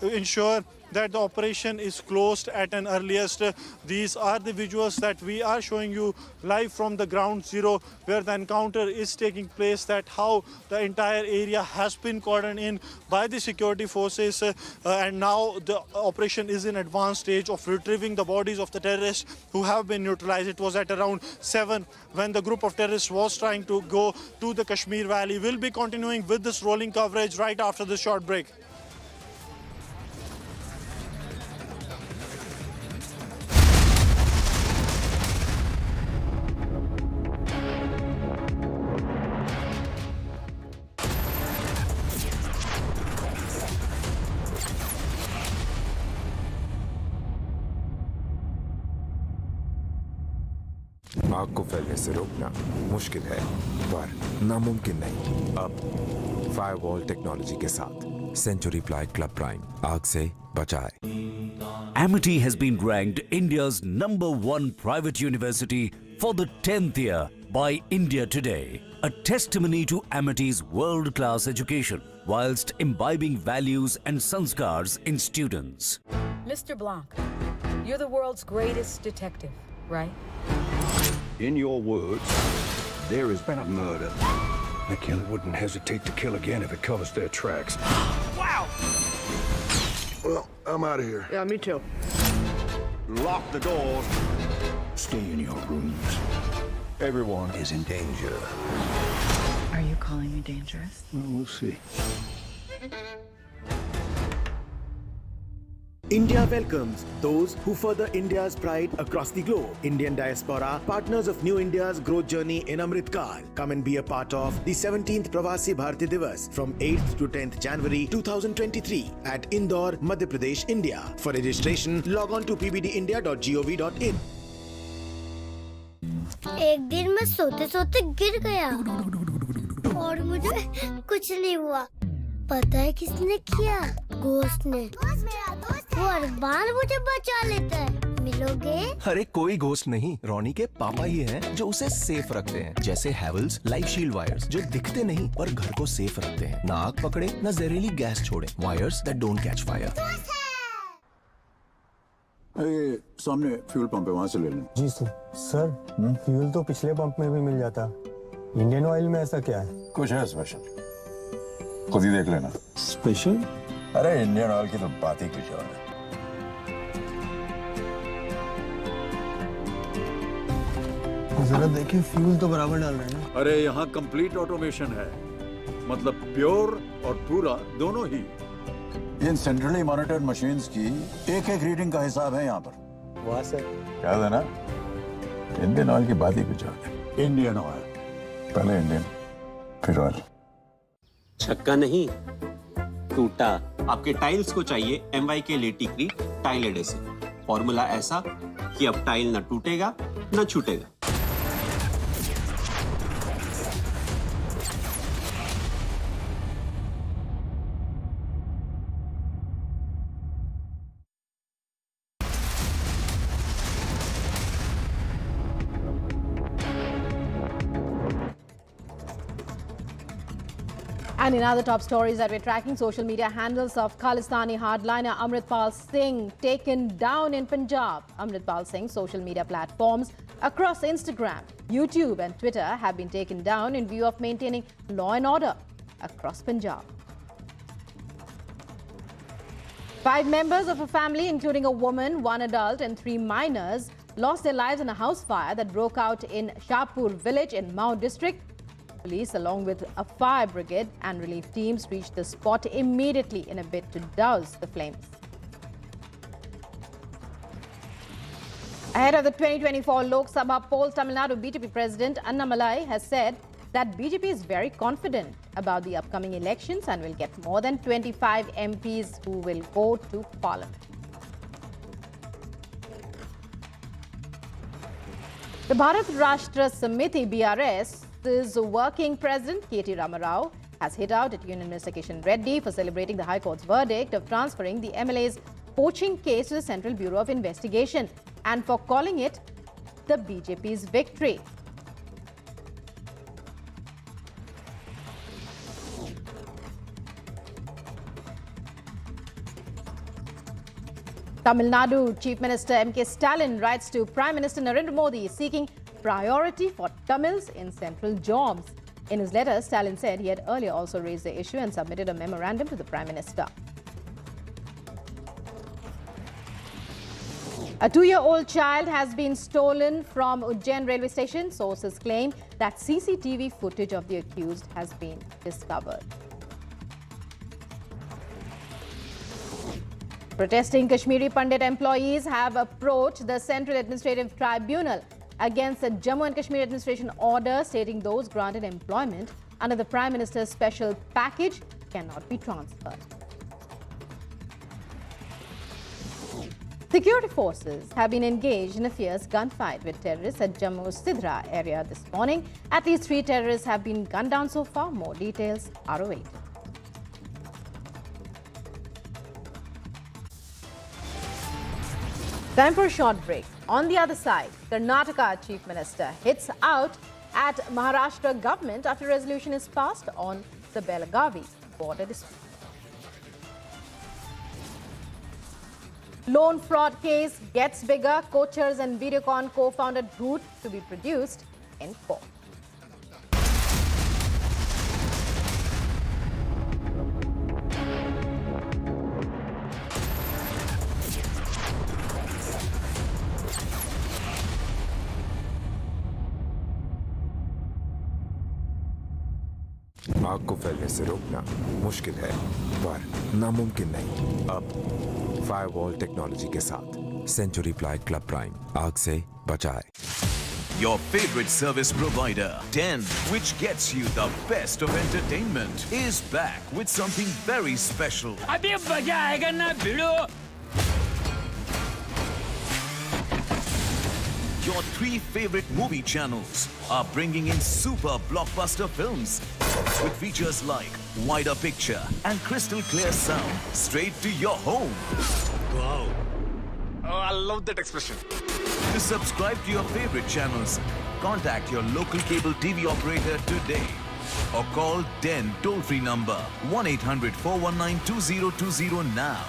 ensure that the operation is closed at an earliest. These are the visuals that we are showing you live from the ground zero where the encounter is taking place, that how the entire area has been cordoned in by the security forces and now the operation is in advanced stage of retrieving the bodies of the terrorists who have been neutralized. It was at around 7 when the group of terrorists was trying to go to the Kashmir Valley. We'll be continuing with this rolling coverage right after this short break. आग को फैलने से रोकना मुश्किल है पर नामुमकिन नहीं। अब फायरवॉल टेक्नोलॉजी के साथ सेंचुरी प्लाई क्लब प्राइम आग से बचाए। Amity has been ranked India's #1 private university for the 10th year by India Today, a testimony to Amity's world-class education whilst imbibing values and sanskars in students. Mr. Blanc, you're the world's greatest detective, right? In your words, there has been a murder. The killer wouldn't hesitate to kill again if it covers their tracks. Wow! Well, I'm out of here. Yeah, me too. Lock the doors. Stay in your rooms. Everyone is in danger. Are you calling me dangerous? Well, we'll see. India welcomes those who further India's pride across the globe. Indian diaspora, partners of New India's growth journey in Amrit Kaal. Come and be a part of the 17th Pravasi Bharti Divas from 8th to 10th January 2023 at Indore, Madhya Pradesh, India. For registration, log on to pbdindia.gov.in. एक दिन मैं सोते सोते गिर गया और मुझे कुछ नहीं हुआ। पता है किसने किया? घोस्ट ने। वो हर बार मुझे बचा लेता है। मिलोगे? अरे कोई घोस्ट नहीं, रोनी के पापा ही हैं जो उसे सेफ रखते हैं। जैसे हैवेल्स लाइफ शील्ड वायर्स जो दिखते नहीं पर घर को सेफ रखते हैं। ना आग पकड़े ना जहरीली गैस छोड़े। Wires that don't catch fire. सामने फ्यूल पंप है, वहाँ से ले लें। जी सर फ्यूल तो पिछले पंप में भी मिल जाता। इंडियन ऑयल में ऐसा क्या है? कुछ है स्पेशल, खुद ही देख लेना। स्पेशल? अरे इंडियन ऑयल की तो बात ही कुछ और है। जरा देखिए, फ्यूल तो बराबर डाल रहे हैं ना। अरे यहाँ कंप्लीट ऑटोमेशन है, मतलब प्योर और पूरा दोनों ही। इन सेंट्रली मॉनिटर्ड मशीन्स की एक एक रीडिंग का हिसाब है यहाँ पर। वाह सर। याद है ना, इंडियन ऑयल की बात ही कुछ और है। इंडियन ऑयल, पहले इंडियन फिर ऑयल। छक्का नहीं टूटा। आपके टाइल्स को चाहिए MY के लेटिक्री टाइल एडेसिव। फॉर्मूला ऐसा कि अब टाइल न टूटेगा न छूटेगा। And in other top stories that we're tracking, social media handles of Khalistani hardliner Amritpal Singh taken down in Punjab. Amritpal Singh's social media platforms across Instagram, YouTube and Twitter have been taken down in view of maintaining law and order across Punjab. 5 members of a family, including a woman, 1 adult and 3 minors, lost their lives in a house fire that broke out in Shahpur village in Mau district. Police, along with a fire brigade and relief teams, reached the spot immediately in a bid to douse the flames. Ahead of the 2024 Lok Sabha polls, Tamil Nadu BJP President Annamalai has said that BJP is very confident about the upcoming elections and will get more than 25 MPs who will go to Parliament. The Bharat Rashtra Samiti BRS's working president K.T. Ramarao has hit out at Union Minister Kishan Reddy for celebrating the High Court's verdict of transferring the MLA's poaching case to the Central Bureau of Investigation and for calling it the BJP's victory. Tamil Nadu Chief Minister M.K. Stalin writes to Prime Minister Narendra Modi seeking priority for Tamils in central jobs. In his letter, Stalin said he had earlier also raised the issue and submitted a memorandum to the Prime Minister. A 2-year-old child has been stolen from Ujjain railway station. Sources claim that CCTV footage of the accused has been discovered. Protesting Kashmiri Pandit employees have approached the Central Administrative Tribunal against the Jammu and Kashmir Administration order stating those granted employment under the Prime Minister's special package cannot be transferred. Security forces have been engaged in a fierce gunfight with terrorists at Jammu's Sidhra area this morning. At least 3 terrorists have been gunned down so far. More details are awaited. Time for a short break. On the other side, Karnataka Chief Minister hits out at Maharashtra government after resolution is passed on the Belagavi border dispute. Loan fraud case gets bigger. Coachers and Videocon co-founder Dhoot to be produced in court. आग को फैलने से रोकना मुश्किल है पर नामुमकिन नहीं। अब फायरवॉल टेक्नोलॉजी के साथ सेंचुरी प्लाई क्लब प्राइम आग से बचाए। Your favorite service provider, 10, which gets you the best of entertainment, is back with something very special. अभी मजा आएगा ना भिड़ो। Your 3 favorite movie channels are bringing in super blockbuster films with features like wider picture and crystal clear sound straight to your home. Wow. Oh, I love that expression. To subscribe to your favorite channels, contact your local cable TV operator today or call 10 toll-free number 1-800-419-2020 now.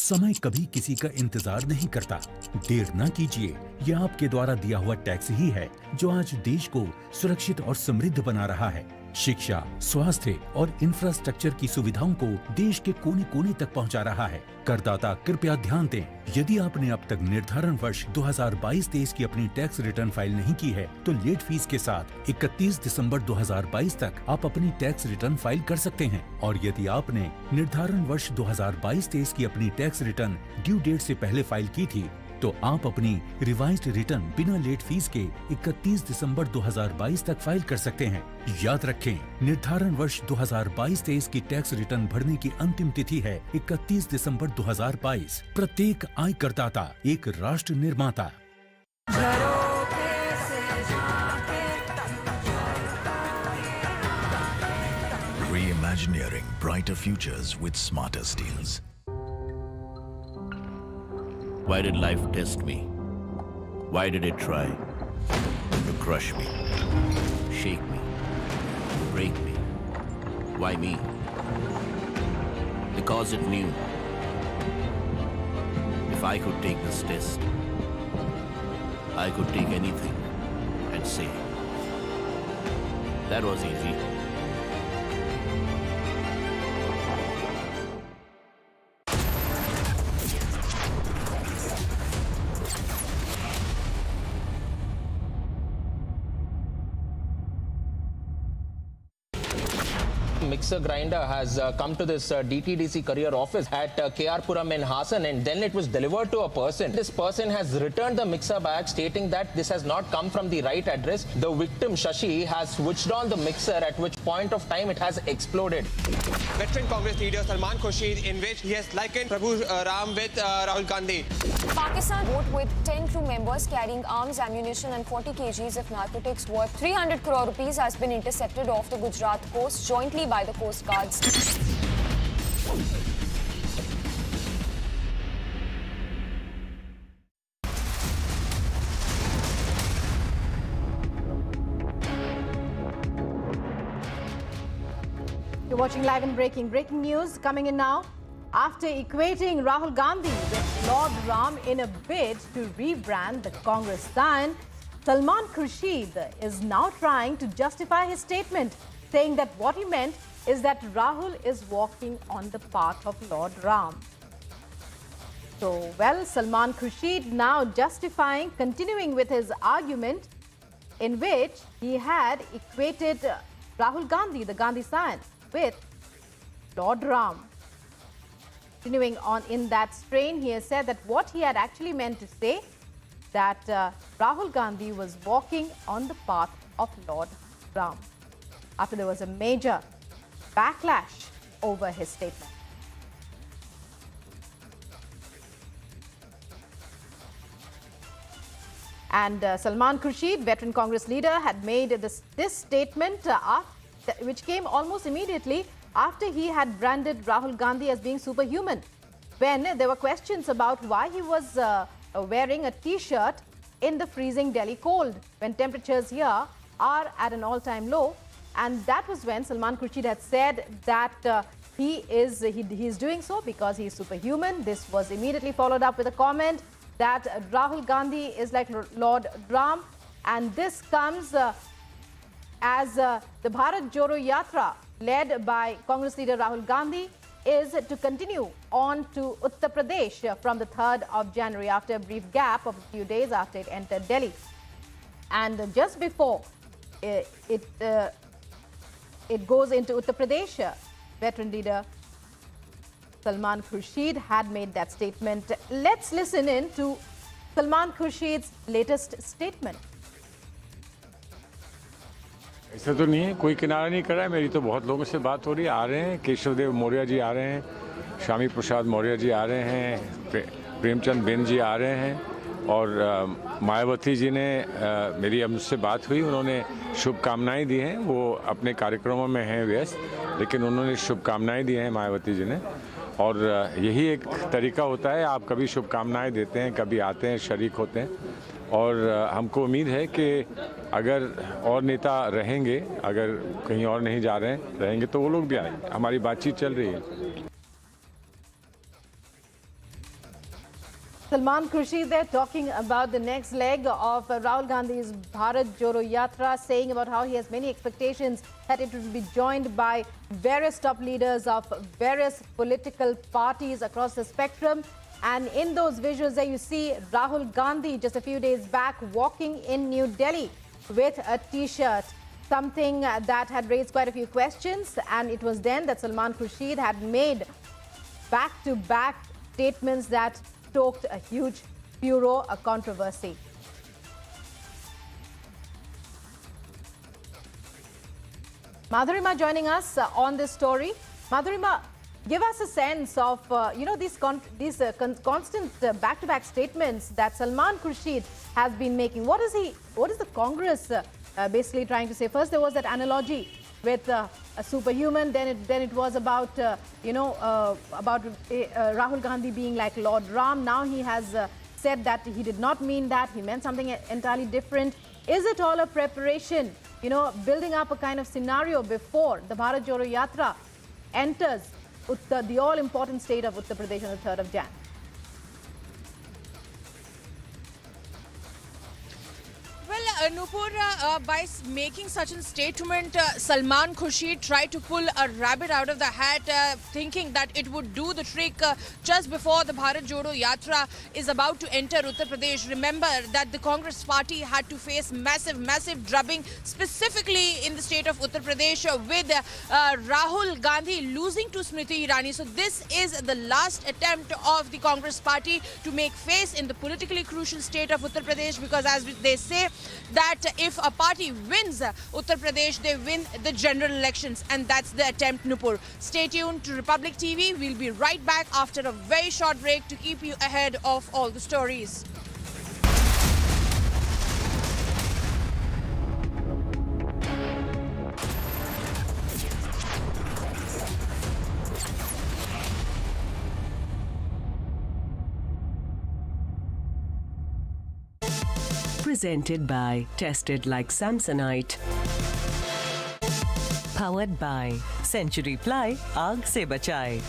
समय कभी किसी का इंतजार नहीं करता। देर न कीजिए, यह आपके द्वारा दिया हुआ टैक्स ही है जो आज देश को सुरक्षित और समृद्ध बना रहा है। शिक्षा, स्वास्थ्य और इंफ्रास्ट्रक्चर की सुविधाओं को देश के कोने कोने तक पहुंचा रहा है। करदाता कृपया ध्यान दें, यदि आपने अब तक निर्धारण वर्ष 2022-23 की अपनी टैक्स रिटर्न फाइल नहीं की है, तो लेट फीस के साथ 31 दिसंबर 2022 तक आप अपनी टैक्स रिटर्न फाइल कर सकते हैं। और यदि आपने निर्धारण वर्ष 2022-23 की अपनी टैक्स रिटर्न ड्यू डेट से पहले फाइल की थी, तो आप अपनी रिवाइज्ड रिटर्न बिना लेट फीस के 31 दिसंबर 2022 तक फाइल कर सकते हैं। याद रखें, निर्धारण वर्ष 2022-23 की टैक्स रिटर्न भरने की अंतिम तिथि है 31 दिसंबर 2022। प्रत्येक आयकरदाता एक राष्ट्र निर्माता। Reimagineering brighter futures with smarter steels. Why did life test me? Why did it try to crush me, shake me, break me? Why me? Because it knew if I could take this test, I could take anything and say, that was easy. mixer grinder has come to this DTDC career office at KR-Puram in Hassan, and then it was delivered to a person. This person has returned the mixer bag, stating that this has not come from the right address. The victim, Shashi, has switched on the mixer, at which point of time it has exploded. Veteran Congress leader Salman Khurshid, in which he has likened Prabhu Ram with Rahul Gandhi. Pakistan boat with 10 crew members carrying arms, ammunition and 40 kgs of narcotics worth 300 crore rupees has been intercepted off the Gujarat coast jointly by the Coast Guards. You're watching Live and Breaking news coming in now. After equating Rahul Gandhi with Lord Ram in a bid to rebrand the Congress sign, Salman Khurshid is now trying to justify his statement, saying that what he meant is that Rahul is walking on the path of Lord Ram. So, well, Salman Khurshid now continuing with his argument in which he had equated Rahul Gandhi, the Gandhi sign, with Lord Ram. Continuing on in that strain, he has said that what he had actually meant to say, that Rahul Gandhi was walking on the path of Lord Ram, after there was a major backlash over his statement. And Salman Khurshid, veteran Congress leader, had made this statement which came almost immediately after he had branded Rahul Gandhi as being superhuman, when there were questions about why he was wearing a t-shirt in the freezing Delhi cold, when temperatures here are at an all-time low. And that was when Salman Khurshid had said that he is doing so because he is superhuman. This was immediately followed up with a comment that Rahul Gandhi is like Lord Ram, and this comes as the Bharat Jodo Yatra, led by Congress leader Rahul Gandhi, is to continue on to Uttar Pradesh from the 3rd of January, after a brief gap of a few days after it entered Delhi. And just before it goes into Uttar Pradesh, veteran leader Salman Khurshid had made that statement. Let's listen in to Salman Khurshid's latest statement. ऐसा तो नहीं है, कोई किनारा नहीं कर रहा है। मेरी तो बहुत लोगों से बात हो रही है, आ रहे हैं। केशव देव मौर्य जी आ रहे हैं, श्यामी प्रसाद मौर्य जी आ रहे हैं, प्रेमचंद बेन जी आ रहे हैं, और मायावती जी ने मेरी मुझसे बात हुई, उन्होंने शुभकामनाएं दी हैं। वो अपने कार्यक्रमों में हैं व्यस्त, लेकिन उन्होंने शुभकामनाएं दी हैं मायावती जी ने। और यही एक तरीका होता है, आप कभी शुभकामनाएं देते हैं, कभी आते हैं, शरीक होते हैं। और हमको उम्मीद है कि अगर और नेता रहेंगे, अगर कहीं और नहीं जा रहे हैं, रहेंगे तो वो लोग भी आएंगे। हमारी बातचीत चल रही है। Salman Khurshid there talking about the next leg of Rahul Gandhi's Bharat Jodo Yatra, saying about how he has many expectations that it will be joined by various top leaders of various political parties across the spectrum. And in those visuals there you see Rahul Gandhi just a few days back walking in New Delhi with a t-shirt, something that had raised quite a few questions. And it was then that Salman Khurshid had made back-to-back statements that stoked a huge furor, a controversy. Madhurima joining us on this story. Madhurima, give us a sense of these constant back-to-back statements that Salman Khurshid has been making. What is the Congress basically trying to say? First, there was that analogy with a superhuman. Then it was about Rahul Gandhi being like Lord Ram. Now he has said that he did not mean that. He meant something entirely different. Is it all a preparation? Building up a kind of scenario before the Bharat Jodo Yatra enters the all-important state of Uttar Pradesh on the 3rd of Jan. Well, Nupur, by making such a statement, Salman Khurshid tried to pull a rabbit out of the hat, thinking that it would do the trick just before the Bharat Jodo Yatra is about to enter Uttar Pradesh. Remember that the Congress party had to face massive drubbing, specifically in the state of Uttar Pradesh, with Rahul Gandhi losing to Smriti Irani. So this is the last attempt of the Congress party to make face in the politically crucial state of Uttar Pradesh, because as they say that if a party wins Uttar Pradesh, they win the general elections, and that's the attempt, Nupur. Stay tuned to Republic TV. We'll be right back after a very short break to keep you ahead of all the stories. Presented by Tested Like Samsonite. Powered by Century Ply, Aag se bachaye.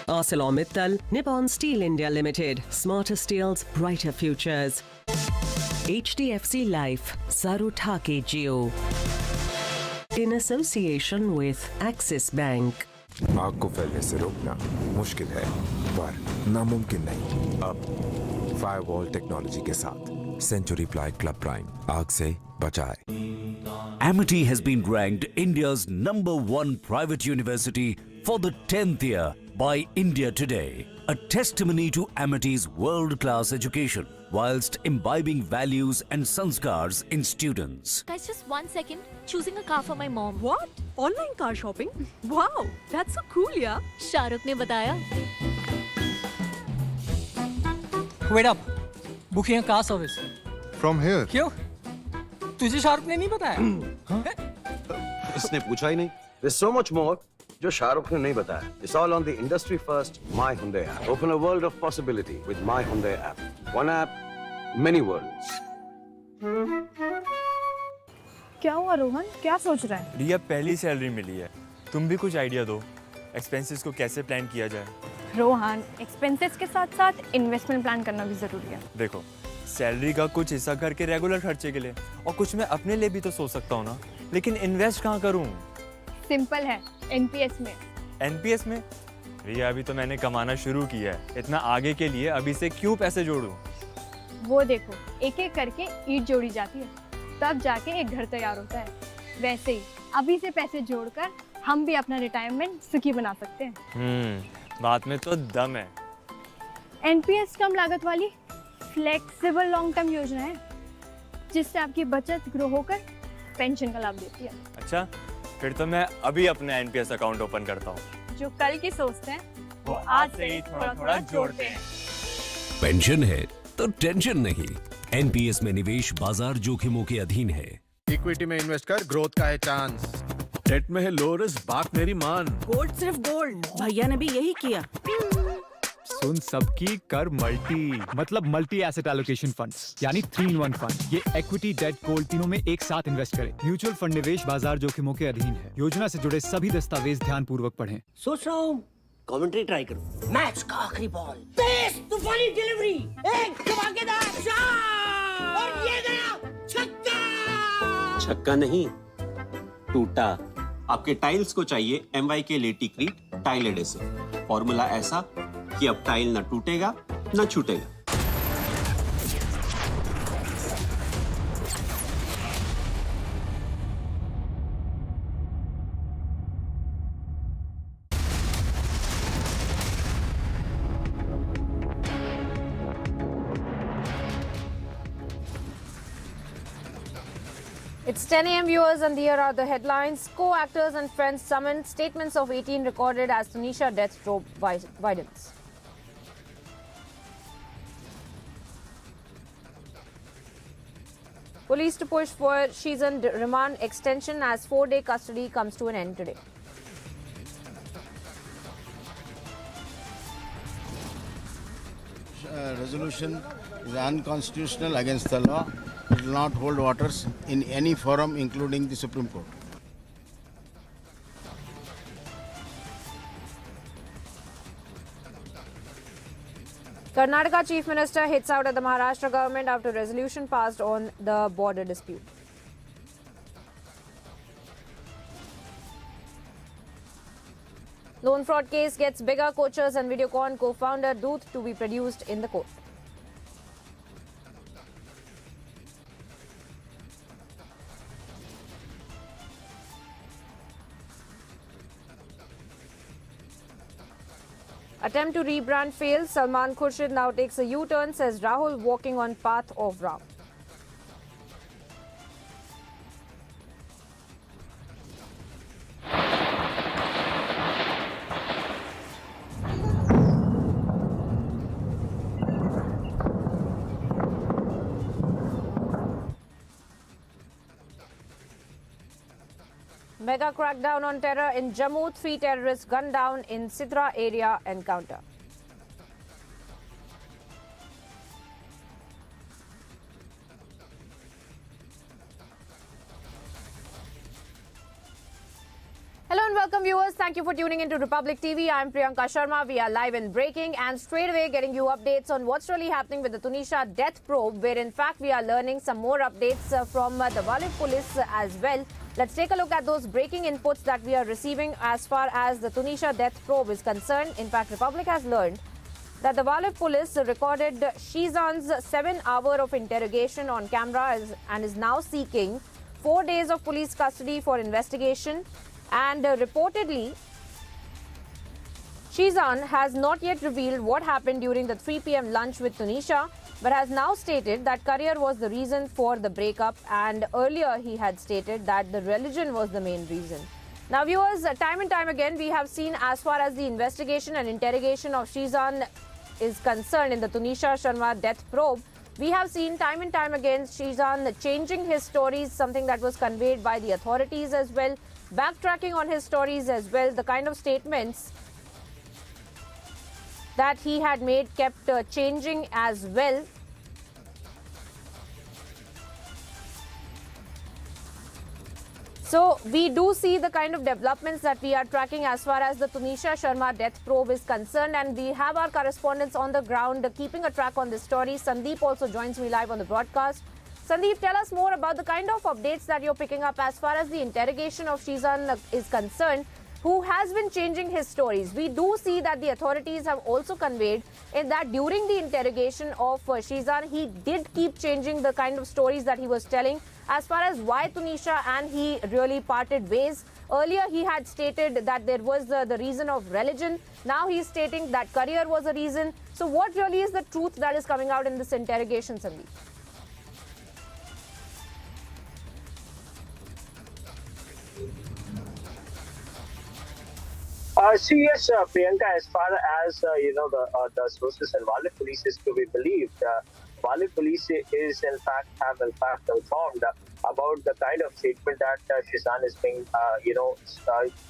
ArcelorMittal, Nippon Steel India Limited, smarter steels, brighter futures. HDFC Life, Sarutake Jio. In association with Axis Bank. आग को फैलने से रोकना मुश्किल है पर नामुमकिन नहीं। अब फायरवॉल टेक्नोलॉजी के साथ सेंचुरी प्लाई क्लब प्राइम आग से बचाए। Amity has been ranked India's #1 private university for the 10th year by India Today, a testimony to Amity's world-class education whilst imbibing values and sanskars in students. Guys, just 1 second. Choosing a car for my mom. What? Online car shopping? Wow, that's so cool, yeah. Shahrukh ne bataya. Wait up. Booking a car service. From here. क्यों? तुझे शाहरुख ने नहीं बताया? इसने पूछा ही नहीं. There's so much more जो शाहरुख ने नहीं बताया. It's all on the industry first My Hyundai app. Open a world of possibility with My Hyundai app. One app, many worlds. क्या हुआ रोहन? क्या सोच रहा है? रिया पहली सैलरी मिली है. तुम भी कुछ आइडिया दो. एक्सपेंसेस को कैसे प्लान किया जाए? रोहन, एक्सपेंसेस के साथ साथ इन्वेस्टमेंट प्लान करना भी जरूरी है। देखो, सैलरी का कुछ हिस्सा करके रेगुलर खर्चे के लिए और कुछ मैं अपने लिए भी तो सोच सकता हूँ ना, लेकिन इन्वेस्ट कहाँ करूँ? सिंपल है, एनपीएस में। एनपीएस में? रिया अभी तो मैंने कमाना शुरू किया है, इतना आगे के लिए अभी से क्यों पैसे जोड़ूं? वो देखो, एक एक करके ईंट जोड़ी जाती है, तब जाके एक घर तैयार होता है। वैसे ही अभी से पैसे जोड़कर हम भी अपना रिटायरमेंट सुखी बना सकते हैं। बात में तो दम है। एनपीएस कम लागत वाली फ्लेक्सिबल लॉन्ग टर्म योजना है, जिससे आपकी बचत ग्रो होकर पेंशन का लाभ देती है। अच्छा, फिर तो मैं अभी अपना एनपीएस अकाउंट ओपन करता हूँ। जो कल की सोचते हैं वो आज से ही थोड़ा-थोड़ा जोड़ते हैं। पेंशन है तो टेंशन नहीं। एनपीएस में निवेश बाजार जोखिमों के अधीन है। इक्विटी में इन्वेस्ट कर, ग्रोथ का है चांस। डेट में है लो रिस्क, बात मेरी मान। गोल्ड सिर्फ गोल्ड, भैया ने भी यही किया। सुन सबकी, कर मल्टी, मतलब मल्टी एसेट एलोकेशन फंड्स, यानी 3-in-1 फंड। ये इक्विटी, डेट, गोल्ड तीनों में एक साथ इन्वेस्ट करें। म्यूचुअल फंड निवेश बाजार जोखिमों के अधीन है। योजना से जुड़े सभी दस्तावेज ध्यान पूर्वक पढ़ें। सोच रहा हूँ कमेंट्री ट्राई करूँ। मैच का आखिरी बॉल, तेज तूफानी डिलीवरी, एक धमाकेदार शॉट और ये गया छक्का। छक्का नहीं, टूटा। आपके टाइल्स को चाहिए MY के लेटिक्रीट टाइल एडेसिव। फॉर्मूला ऐसा कि अब टाइल न टूटेगा न छूटेगा। It's 10 a.m. viewers, and here are the headlines. Co-actors and friends summoned. Statements of 18 recorded as Tanisha death drove violence. Police to push for Shizan remand extension as 4-day custody comes to an end today. Resolution is unconstitutional, against the law. It will not hold waters in any forum, including the Supreme Court. Karnataka Chief Minister hits out at the Maharashtra government after resolution passed on the border dispute. Loan fraud case gets bigger. Coaches and Videocon co-founder Doot to be produced in the court. Attempt to rebrand fails. Salman Khurshid now takes a U-turn, says Rahul, walking on path of Ram. Mega crackdown on terror in Jammu. 3 terrorists gunned down in Sidhra area encounter. Hello and welcome viewers. Thank you for tuning into Republic TV. I'm Priyanka Sharma. We are live and breaking and straight away getting you updates on what's really happening with the Tunisia death probe, where in fact we are learning some more updates from the Walid police as well. Let's take a look at those breaking inputs that we are receiving as far as the Tunisia death probe is concerned. In fact, Republic has learned that the Walid police recorded Shizan's 7-hour of interrogation on camera and is now seeking 4 days of police custody for investigation. And reportedly, Shizan has not yet revealed what happened during the 3 p.m. lunch with Tunisia, but has now stated that career was the reason for the breakup, and earlier he had stated that the religion was the main reason. Now viewers, time and time again we have seen, as far as the investigation and interrogation of Shizan is concerned in the Tunisia Sharma death probe, we have seen time and time again Shizan changing his stories, something that was conveyed by the authorities as well, backtracking on his stories as well. The kind of statements that he had made kept changing as well. So we do see the kind of developments that we are tracking as far as the Tunisia Sharma death probe is concerned, and we have our correspondents on the ground keeping a track on this story. Sandeep also joins me live on the broadcast. Sandeep, tell us more about the kind of updates that you're picking up as far as the interrogation of Shizan is concerned, who has been changing his stories. We do see that the authorities have also conveyed in that during the interrogation of Shizan, he did keep changing the kind of stories that he was telling as far as why Tunisia and he really parted ways. Earlier, he had stated that there was the reason of religion. Now he's stating that career was a reason. So what really is the truth that is coming out in this interrogation, Sandeep? Yes, Priyanka, as far as the sources and Walid police is to be believed, Walid police have informed about the kind of statement that Shizan is being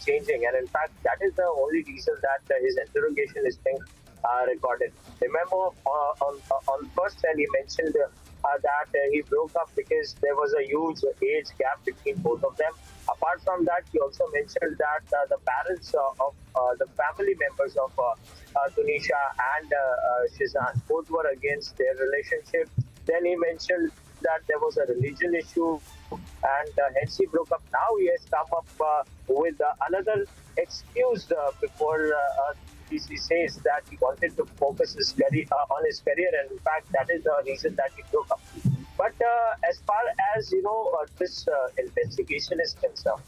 changing, and in fact that is the only reason that his interrogation is being recorded. Remember, on first hand he mentioned that he broke up because there was a huge age gap between both of them. Apart from that, he also mentioned that the parents of the family members of Tunisia and Shizan both were against their relationship. Then he mentioned that there was a religion issue, and hence he broke up. Now he has come up with another excuse before he says that he wanted to focus his career on his career, and in fact that is the reason that he broke up. But as far as this investigation is concerned,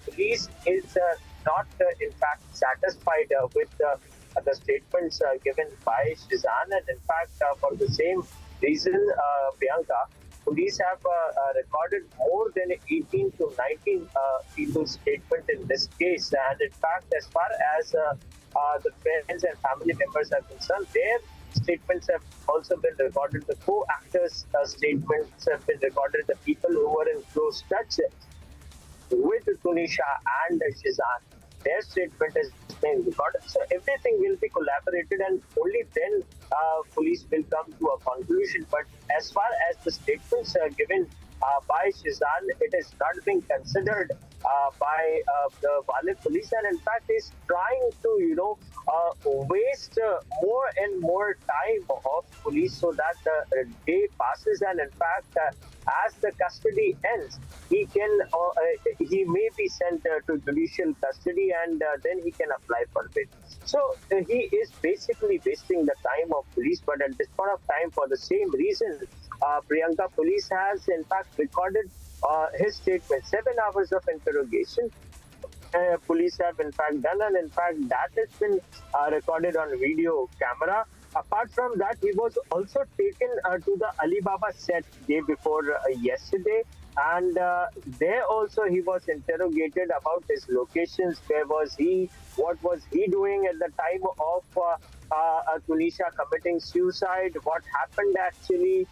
police is not in fact satisfied with the statements given by Shizan, and in fact for the same reason, Priyanka, police have recorded more than 18 to 19 people's statement in this case, and in fact as far as the friends and family members are concerned, their statements have also been recorded. The co-actors' statements have been recorded. The people who were in close touch with Tunisia and Shizan, their statement is being recorded. So everything will be collaborated, and only then police will come to a conclusion. But as far as the statements given by Shizan, it is not being considered by the Walid police, and in fact is trying to waste more and more time of police so that the day passes, and in fact as the custody ends, he may be sent to judicial custody, and then he can apply for bail. So he is basically wasting the time of police, but at this point of time, for the same reason, Priyanka police has in fact recorded his statement. 7 hours of interrogation. Police have in fact done, and in fact that has been recorded on video camera. Apart from that, he was also taken to the Alibaba set day before yesterday, and there also he was interrogated about his locations. Where was he? What was he doing at the time of Tunisha committing suicide? What happened actually?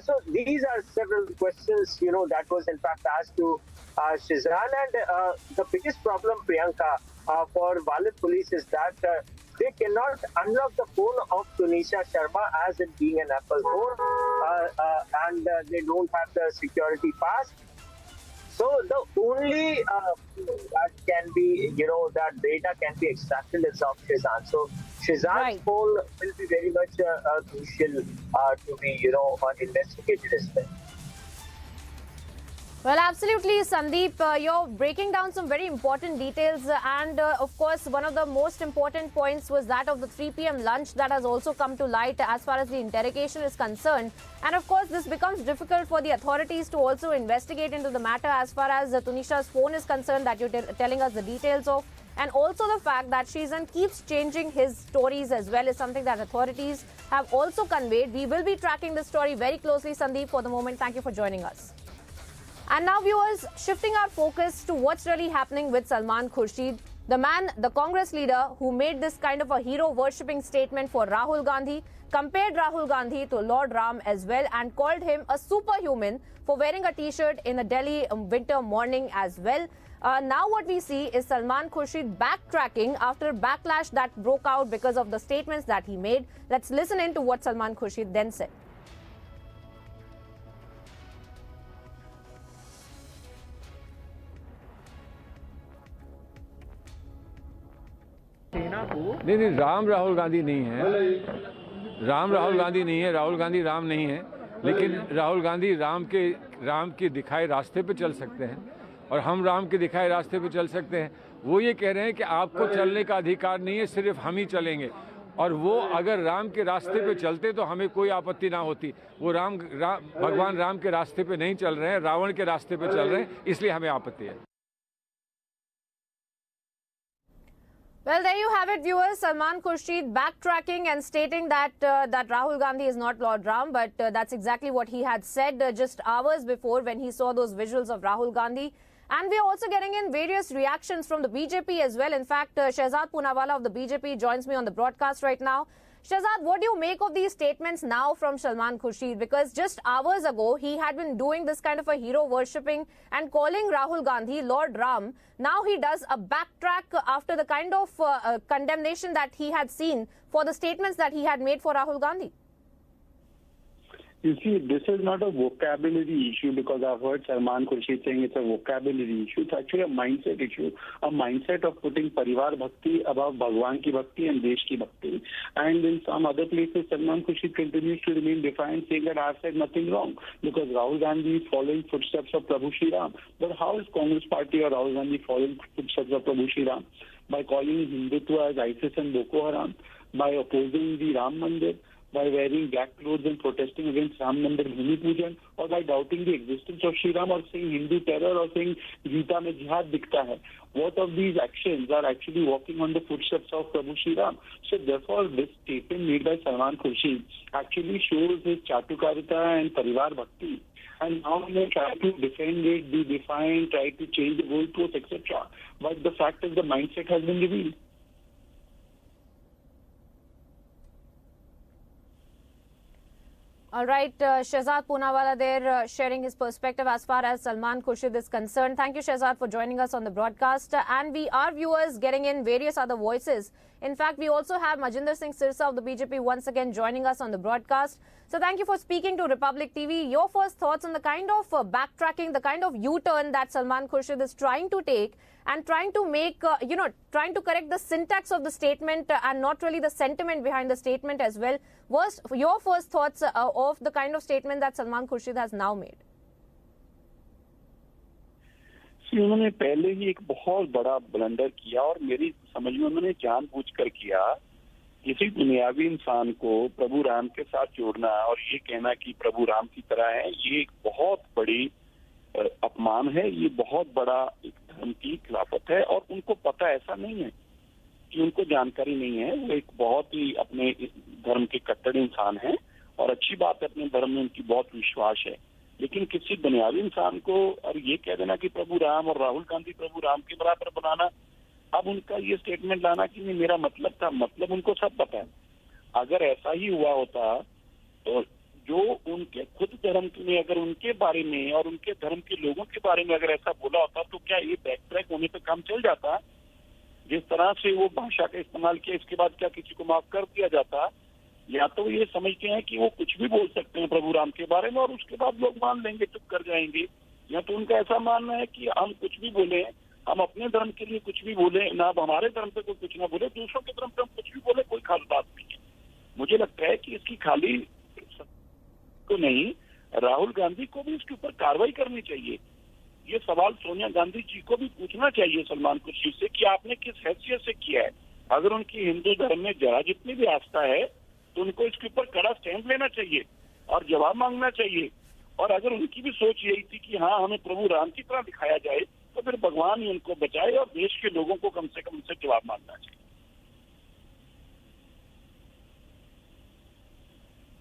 So these are several questions, that was in fact asked to Shizran. And the biggest problem, Priyanka, for Walid police is that they cannot unlock the phone of Tunisha Sharma as it being an Apple phone, and they don't have the security pass. So the only that can be, that data can be extracted is of Shizan. So Shizan's phone will be very much crucial to be, investigated as well. Well, absolutely, Sandeep. You're breaking down some very important details. And of course, one of the most important points was that of the 3 p.m. lunch that has also come to light as far as the interrogation is concerned. And of course, this becomes difficult for the authorities to also investigate into the matter as far as Tunisha's phone is concerned that you're telling us the details of. And also the fact that Shizan keeps changing his stories as well is something that authorities have also conveyed. We will be tracking this story very closely, Sandeep. For the moment, thank you for joining us. And now, viewers, shifting our focus to what's really happening with Salman Khurshid, the man, the Congress leader who made this kind of a hero-worshipping statement for Rahul Gandhi, compared Rahul Gandhi to Lord Ram as well, and called him a superhuman for wearing a T-shirt in a Delhi winter morning as well. Now what we see is Salman Khurshid backtracking after backlash that broke out because of the statements that he made. Let's listen in to what Salman Khurshid then said. नहीं, राम राहुल गांधी नहीं है। राम राहुल गांधी नहीं है, राहुल गांधी राम नहीं है, लेकिन राहुल गांधी राम के दिखाए रास्ते पे चल सकते हैं और हम राम के दिखाए रास्ते पे चल सकते हैं। वो ये कह रहे हैं कि आपको चलने का अधिकार नहीं है, सिर्फ हम ही चलेंगे, और वो अगर राम के रास्ते पे चलते तो हमें कोई आपत्ति ना होती। वो भगवान राम के रास्ते पे नहीं चल रहे हैं, रावण के रास्ते पे चल रहे हैं, इसलिए हमें आपत्ति है। Well, there you have it, viewers. Salman Khurshid backtracking and stating that that Rahul Gandhi is not Lord Ram, but that's exactly what he had said just hours before when he saw those visuals of Rahul Gandhi. And we are also getting in various reactions from the BJP as well. In fact, Shehzad Poonawala of the BJP joins me on the broadcast right now. Shehzad, what do you make of these statements now from Salman Khurshid? Because just hours ago, he had been doing this kind of a hero worshipping and calling Rahul Gandhi Lord Ram. Now he does a backtrack after the kind of condemnation that he had seen for the statements that he had made for Rahul Gandhi. You see, this is not a vocabulary issue because I've heard Salman Khurshid saying it's a vocabulary issue. It's actually a mindset issue, a mindset of putting Parivar Bhakti above Bhagwan ki Bhakti and Desh ki Bhakti. And in some other places, Salman Khurshid continues to remain defiant, saying that I've said nothing wrong because Rahul Gandhi is following footsteps of Prabhu Shri Ram. But how is Congress Party or Rahul Gandhi following footsteps of Prabhu Shri Ram? By calling Hindutva as ISIS and Boko Haram, by opposing the Ram Mandir, by wearing black clothes and protesting against Ram Mandir Bhumi Pujan, or by doubting the existence of Shri Ram, or saying Hindu terror, or saying Gita mein jihad dikhta hai. What of these actions are actually walking on the footsteps of Prabhu Shri Ram? So therefore, this statement made by Salman Khurshid actually shows his Chatukarita and Parivar Bhakti. And now they try to defend it, be defiant, try to change the goalposts, etc. But the fact is the mindset has been revealed. All right, Shehzad Poonawala there sharing his perspective as far as Salman Khurshid is concerned. Thank you, Shehzad, for joining us on the broadcast. And our viewers getting in various other voices. In fact, we also have Majinder Singh Sirsa of the BJP once again joining us on the broadcast. So thank you for speaking to Republic TV. Your first thoughts on the kind of backtracking, the kind of U-turn that Salman Khurshid is trying to take and trying to make, trying to correct the syntax of the statement and not really the sentiment behind the statement as well. Your first thoughts of the kind of statement that Salman Khurshid has now made. उन्होंने पहले ही एक बहुत बड़ा blunder किया और मेरी समझ में उन्होंने जानबूझकर किया। किसी दुनियावी इंसान को प्रभु राम के साथ जोड़ना और ये कहना कि प्रभु राम की तरह है, ये एक बहुत बड़ी अपमान है, ये बहुत बड़ा एक धर्म की खिलाफत है। और उनको पता ऐसा नहीं है कि उनको जानकारी नहीं है। वो एक बहुत ही अपने धर्म के कट्टर इंसान हैं और अच्छी बात है, अपने धर्म में उनकी बहुत विश्वास है। लेकिन किसी बुनियादी इंसान को और ये कह देना कि प्रभु राम और राहुल गांधी प्रभु राम के बराबर बनाना, अब उनका ये स्टेटमेंट लाना कि नहीं मेरा मतलब था, मतलब उनको सब पता है। अगर ऐसा ही हुआ होता तो जो उनके खुद धर्म में अगर उनके बारे में और उनके धर्म के लोगों के बारे में अगर ऐसा बोला होता तो क्या ये बैक ट्रैक होने पे काम चल जाता? जिस तरह से वो भाषा का इस्तेमाल किया, इसके बाद क्या किसी को माफ कर दिया जाता? या तो ये समझते हैं कि वो कुछ भी बोल सकते हैं प्रभु राम के बारे में और उसके बाद लोग मान लेंगे, चुप कर जाएंगे। या तो उनका ऐसा मानना है कि हम कुछ भी बोले, हम अपने धर्म के लिए कुछ भी बोले, ना हमारे धर्म पे कोई कुछ ना बोले, दूसरों के धर्म पे हम कुछ भी बोले, कोई खास बात नहीं है। मुझे लगता है कि इसकी खाली को नहीं, राहुल गांधी को भी इसके ऊपर कार्रवाई करनी चाहिए। ये सवाल सोनिया गांधी जी को भी पूछना चाहिए सलमान खुर्शीद से कि आपने किस हैसियत से किया है। अगर उनकी हिंदू धर्म में जरा जितनी भी आस्था है तो उनको इसके ऊपर कड़ा स्टैंड लेना चाहिए और जवाब मांगना चाहिए। और अगर उनकी भी सोच यही थी कि हाँ हमें प्रभु राम की तरह दिखाया जाए, तो फिर भगवान ही उनको बचाए और देश के लोगों को कम से कम उनसे जवाब मांगना चाहिए।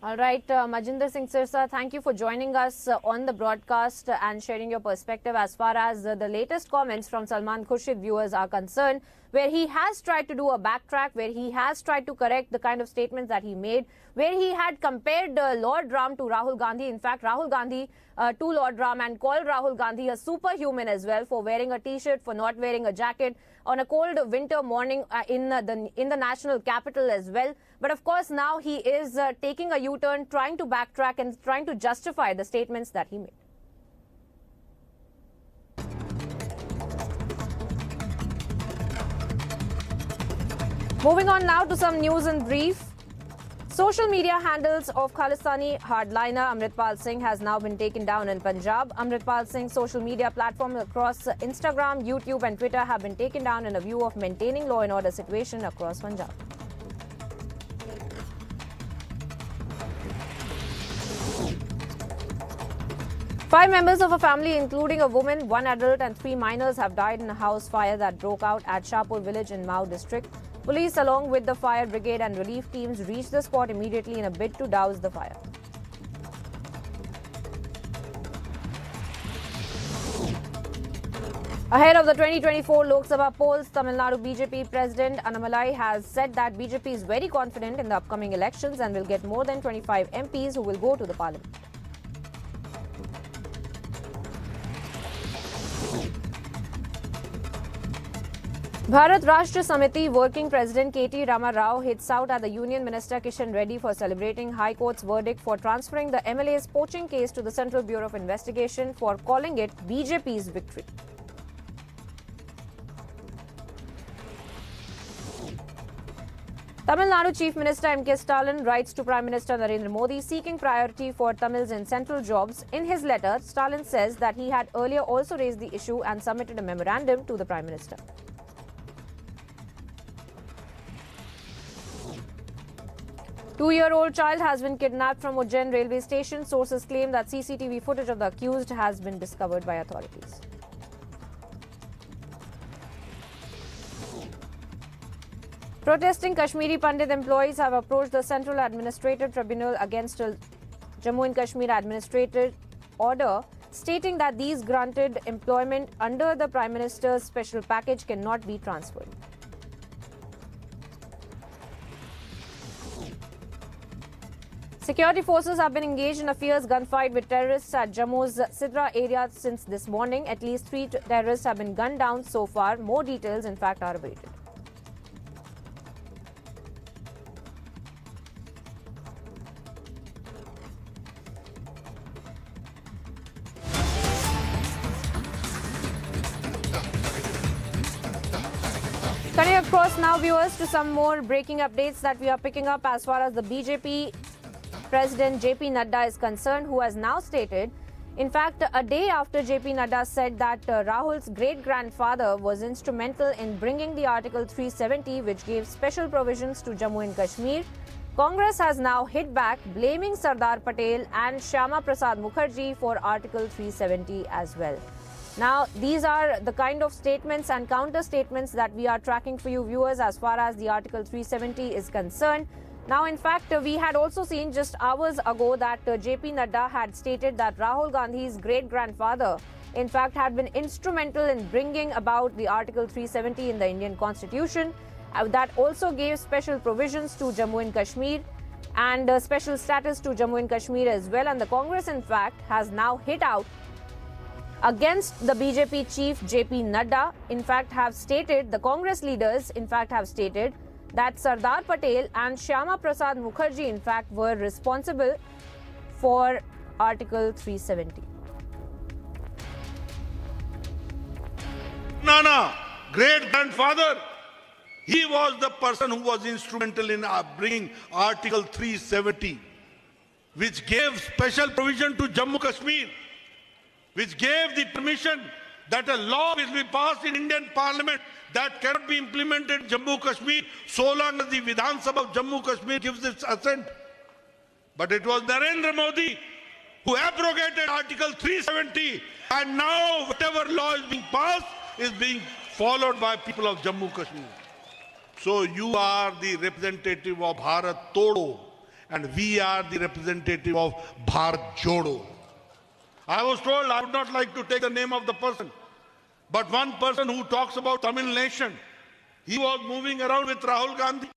All right, Majinder Singh Sirsa, thank you for joining us on the broadcast and sharing your perspective as far as the latest comments from Salman Khurshid viewers are concerned, where he has tried to do a backtrack, where he has tried to correct the kind of statements that he made, where he had compared Lord Ram to Rahul Gandhi. In fact, Rahul Gandhi to Lord Ram, and called Rahul Gandhi a superhuman as well for wearing a t-shirt, for not wearing a jacket on a cold winter morning in the national capital as well. But of course, now he is taking a U-turn, trying to backtrack and trying to justify the statements that he made. Moving on now to some news in brief. Social media handles of Khalistani hardliner Amritpal Singh has now been taken down in Punjab. Amritpal Singh's social media platforms across Instagram, YouTube and Twitter have been taken down in a view of maintaining law and order situation across Punjab. Five members of a family, including a woman, one adult and three minors, have died in a house fire that broke out at Shahpur village in Mau district. Police, along with the fire brigade and relief teams, reached the spot immediately in a bid to douse the fire. Ahead of the 2024 Lok Sabha polls, Tamil Nadu BJP President Annamalai has said that BJP is very confident in the upcoming elections and will get more than 25 MPs who will go to the parliament. Bharat Rashtra Samiti Working President K.T. Rama Rao hits out at the Union Minister Kishan Reddy for celebrating High Court's verdict for transferring the MLA's poaching case to the Central Bureau of Investigation, for calling it BJP's victory. Tamil Nadu Chief Minister M.K. Stalin writes to Prime Minister Narendra Modi seeking priority for Tamils in central jobs. In his letter, Stalin says that he had earlier also raised the issue and submitted a memorandum to the Prime Minister. Two-year-old child has been kidnapped from Ujjain railway station. Sources claim that CCTV footage of the accused has been discovered by authorities. Protesting Kashmiri Pandit employees have approached the Central Administrative Tribunal against a Jammu and Kashmir administrative order, stating that these granted employment under the Prime Minister's special package cannot be transferred. Security forces have been engaged in a fierce gunfight with terrorists at Jammu's Sidhra area since this morning. At least 3 terrorists have been gunned down so far. More details, in fact, are awaited. Cutting across now, viewers, to some more breaking updates that we are picking up as far as the BJP President JP Nadda is concerned, who has now stated, in fact, a day after JP Nadda said that Rahul's great-grandfather was instrumental in bringing the Article 370, which gave special provisions to Jammu and Kashmir, Congress has now hit back, blaming Sardar Patel and Shyama Prasad Mukherjee for Article 370 as well. Now, these are the kind of statements and counter statements that we are tracking for you viewers as far as the Article 370 is concerned. Now, in fact, we had also seen just hours ago that JP Nadda had stated that Rahul Gandhi's great-grandfather, in fact, had been instrumental in bringing about the Article 370 in the Indian Constitution. That also gave special provisions to Jammu and Kashmir and special status to Jammu and Kashmir as well. And the Congress, in fact, has now hit out against the BJP chief JP Nadda. In fact, the Congress leaders, in fact, have stated that Sardar Patel and Shyama Prasad Mukherjee, in fact, were responsible for Article 370. Nana, great-grandfather, he was the person who was instrumental in bringing Article 370, which gave special provision to Jammu Kashmir, which gave the permission that a law will be passed in Indian Parliament that cannot be implemented in Jammu Kashmir so long as the Vidhan Sabha of Jammu Kashmir gives its assent. But it was Narendra Modi who abrogated Article 370, and now whatever law is being passed is being followed by people of Jammu Kashmir. So you are the representative of Bharat Todo and we are the representative of Bharat Jodo. I was told I would not like to take the name of the person, but one person who talks about Tamil nation, he was moving around with Rahul Gandhi.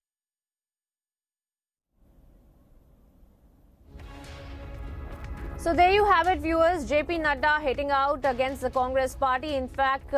So there you have it, viewers. JP Nadda hitting out against the Congress party, in fact,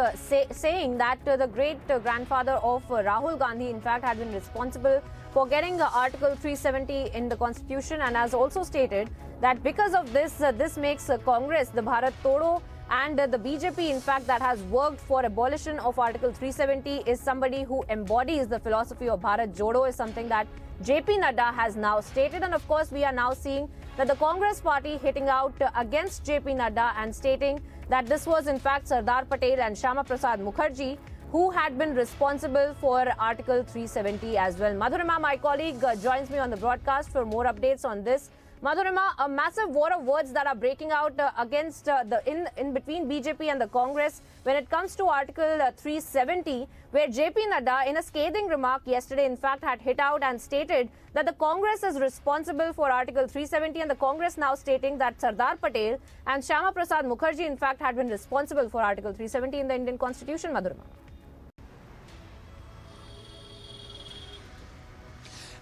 saying that the great-grandfather of Rahul Gandhi, in fact, had been responsible for getting Article 370 in the Constitution, and has also stated that because of this, this makes Congress, the Bharat Todo, and the BJP, in fact, that has worked for abolition of Article 370 is somebody who embodies the philosophy of Bharat Jodo, is something that JP Nadda has now stated. And of course, we are now seeing that the Congress party hitting out against JP Nadda and stating that this was in fact Sardar Patel and Shyama Prasad Mukherjee who had been responsible for Article 370 as well. Madhurima, my colleague, joins me on the broadcast for more updates on this. Madhurima, a massive war of words that are breaking out against in between BJP and the Congress when it comes to Article 370, where JP Nadda, in a scathing remark yesterday, in fact, had hit out and stated that the Congress is responsible for Article 370, and the Congress now stating that Sardar Patel and Shyama Prasad Mukherjee, in fact, had been responsible for Article 370 in the Indian Constitution. Madhurima.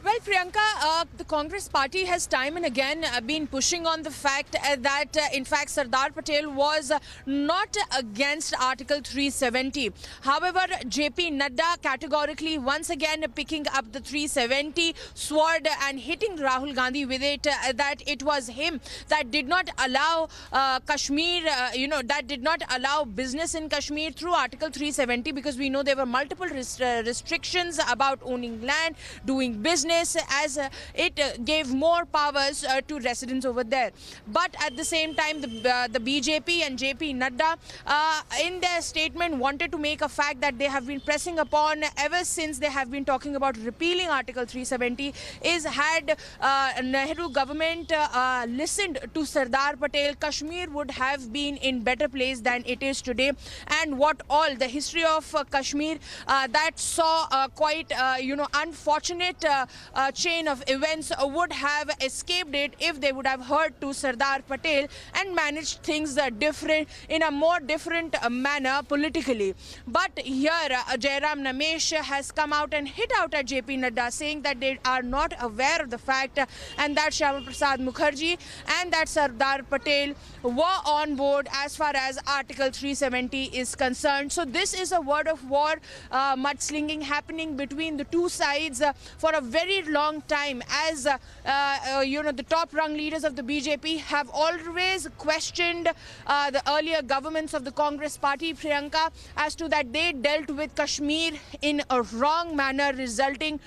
Well, Priyanka, the Congress party has time and again been pushing on the fact that, in fact, Sardar Patel was not against Article 370. However, JP Nadda categorically once again picking up the 370 sword and hitting Rahul Gandhi with it, that it was him that did not allow Kashmir, that did not allow business in Kashmir through Article 370, because we know there were multiple restrictions about owning land, doing business, as it gave more powers to residents over there. But at the same time, the BJP and JP Nadda in their statement wanted to make a fact that they have been pressing upon ever since they have been talking about repealing Article 370 is, had Nehru government listened to Sardar Patel, Kashmir would have been in better place than it is today. And what all the history of Kashmir that saw quite unfortunate chain of events would have escaped it if they would have heard to Sardar Patel and managed things in a more different manner politically. But here Jairam Ramesh has come out and hit out at JP Nadda, saying that they are not aware of the fact and that Shyama Prasad Mukherjee and that Sardar Patel were on board as far as Article 370 is concerned. So this is a word of war, mudslinging happening between the two sides for a very long time, as the top rung leaders of the BJP have always questioned the earlier governments of the Congress party, Priyanka, as to that they dealt with Kashmir in a wrong manner, resulting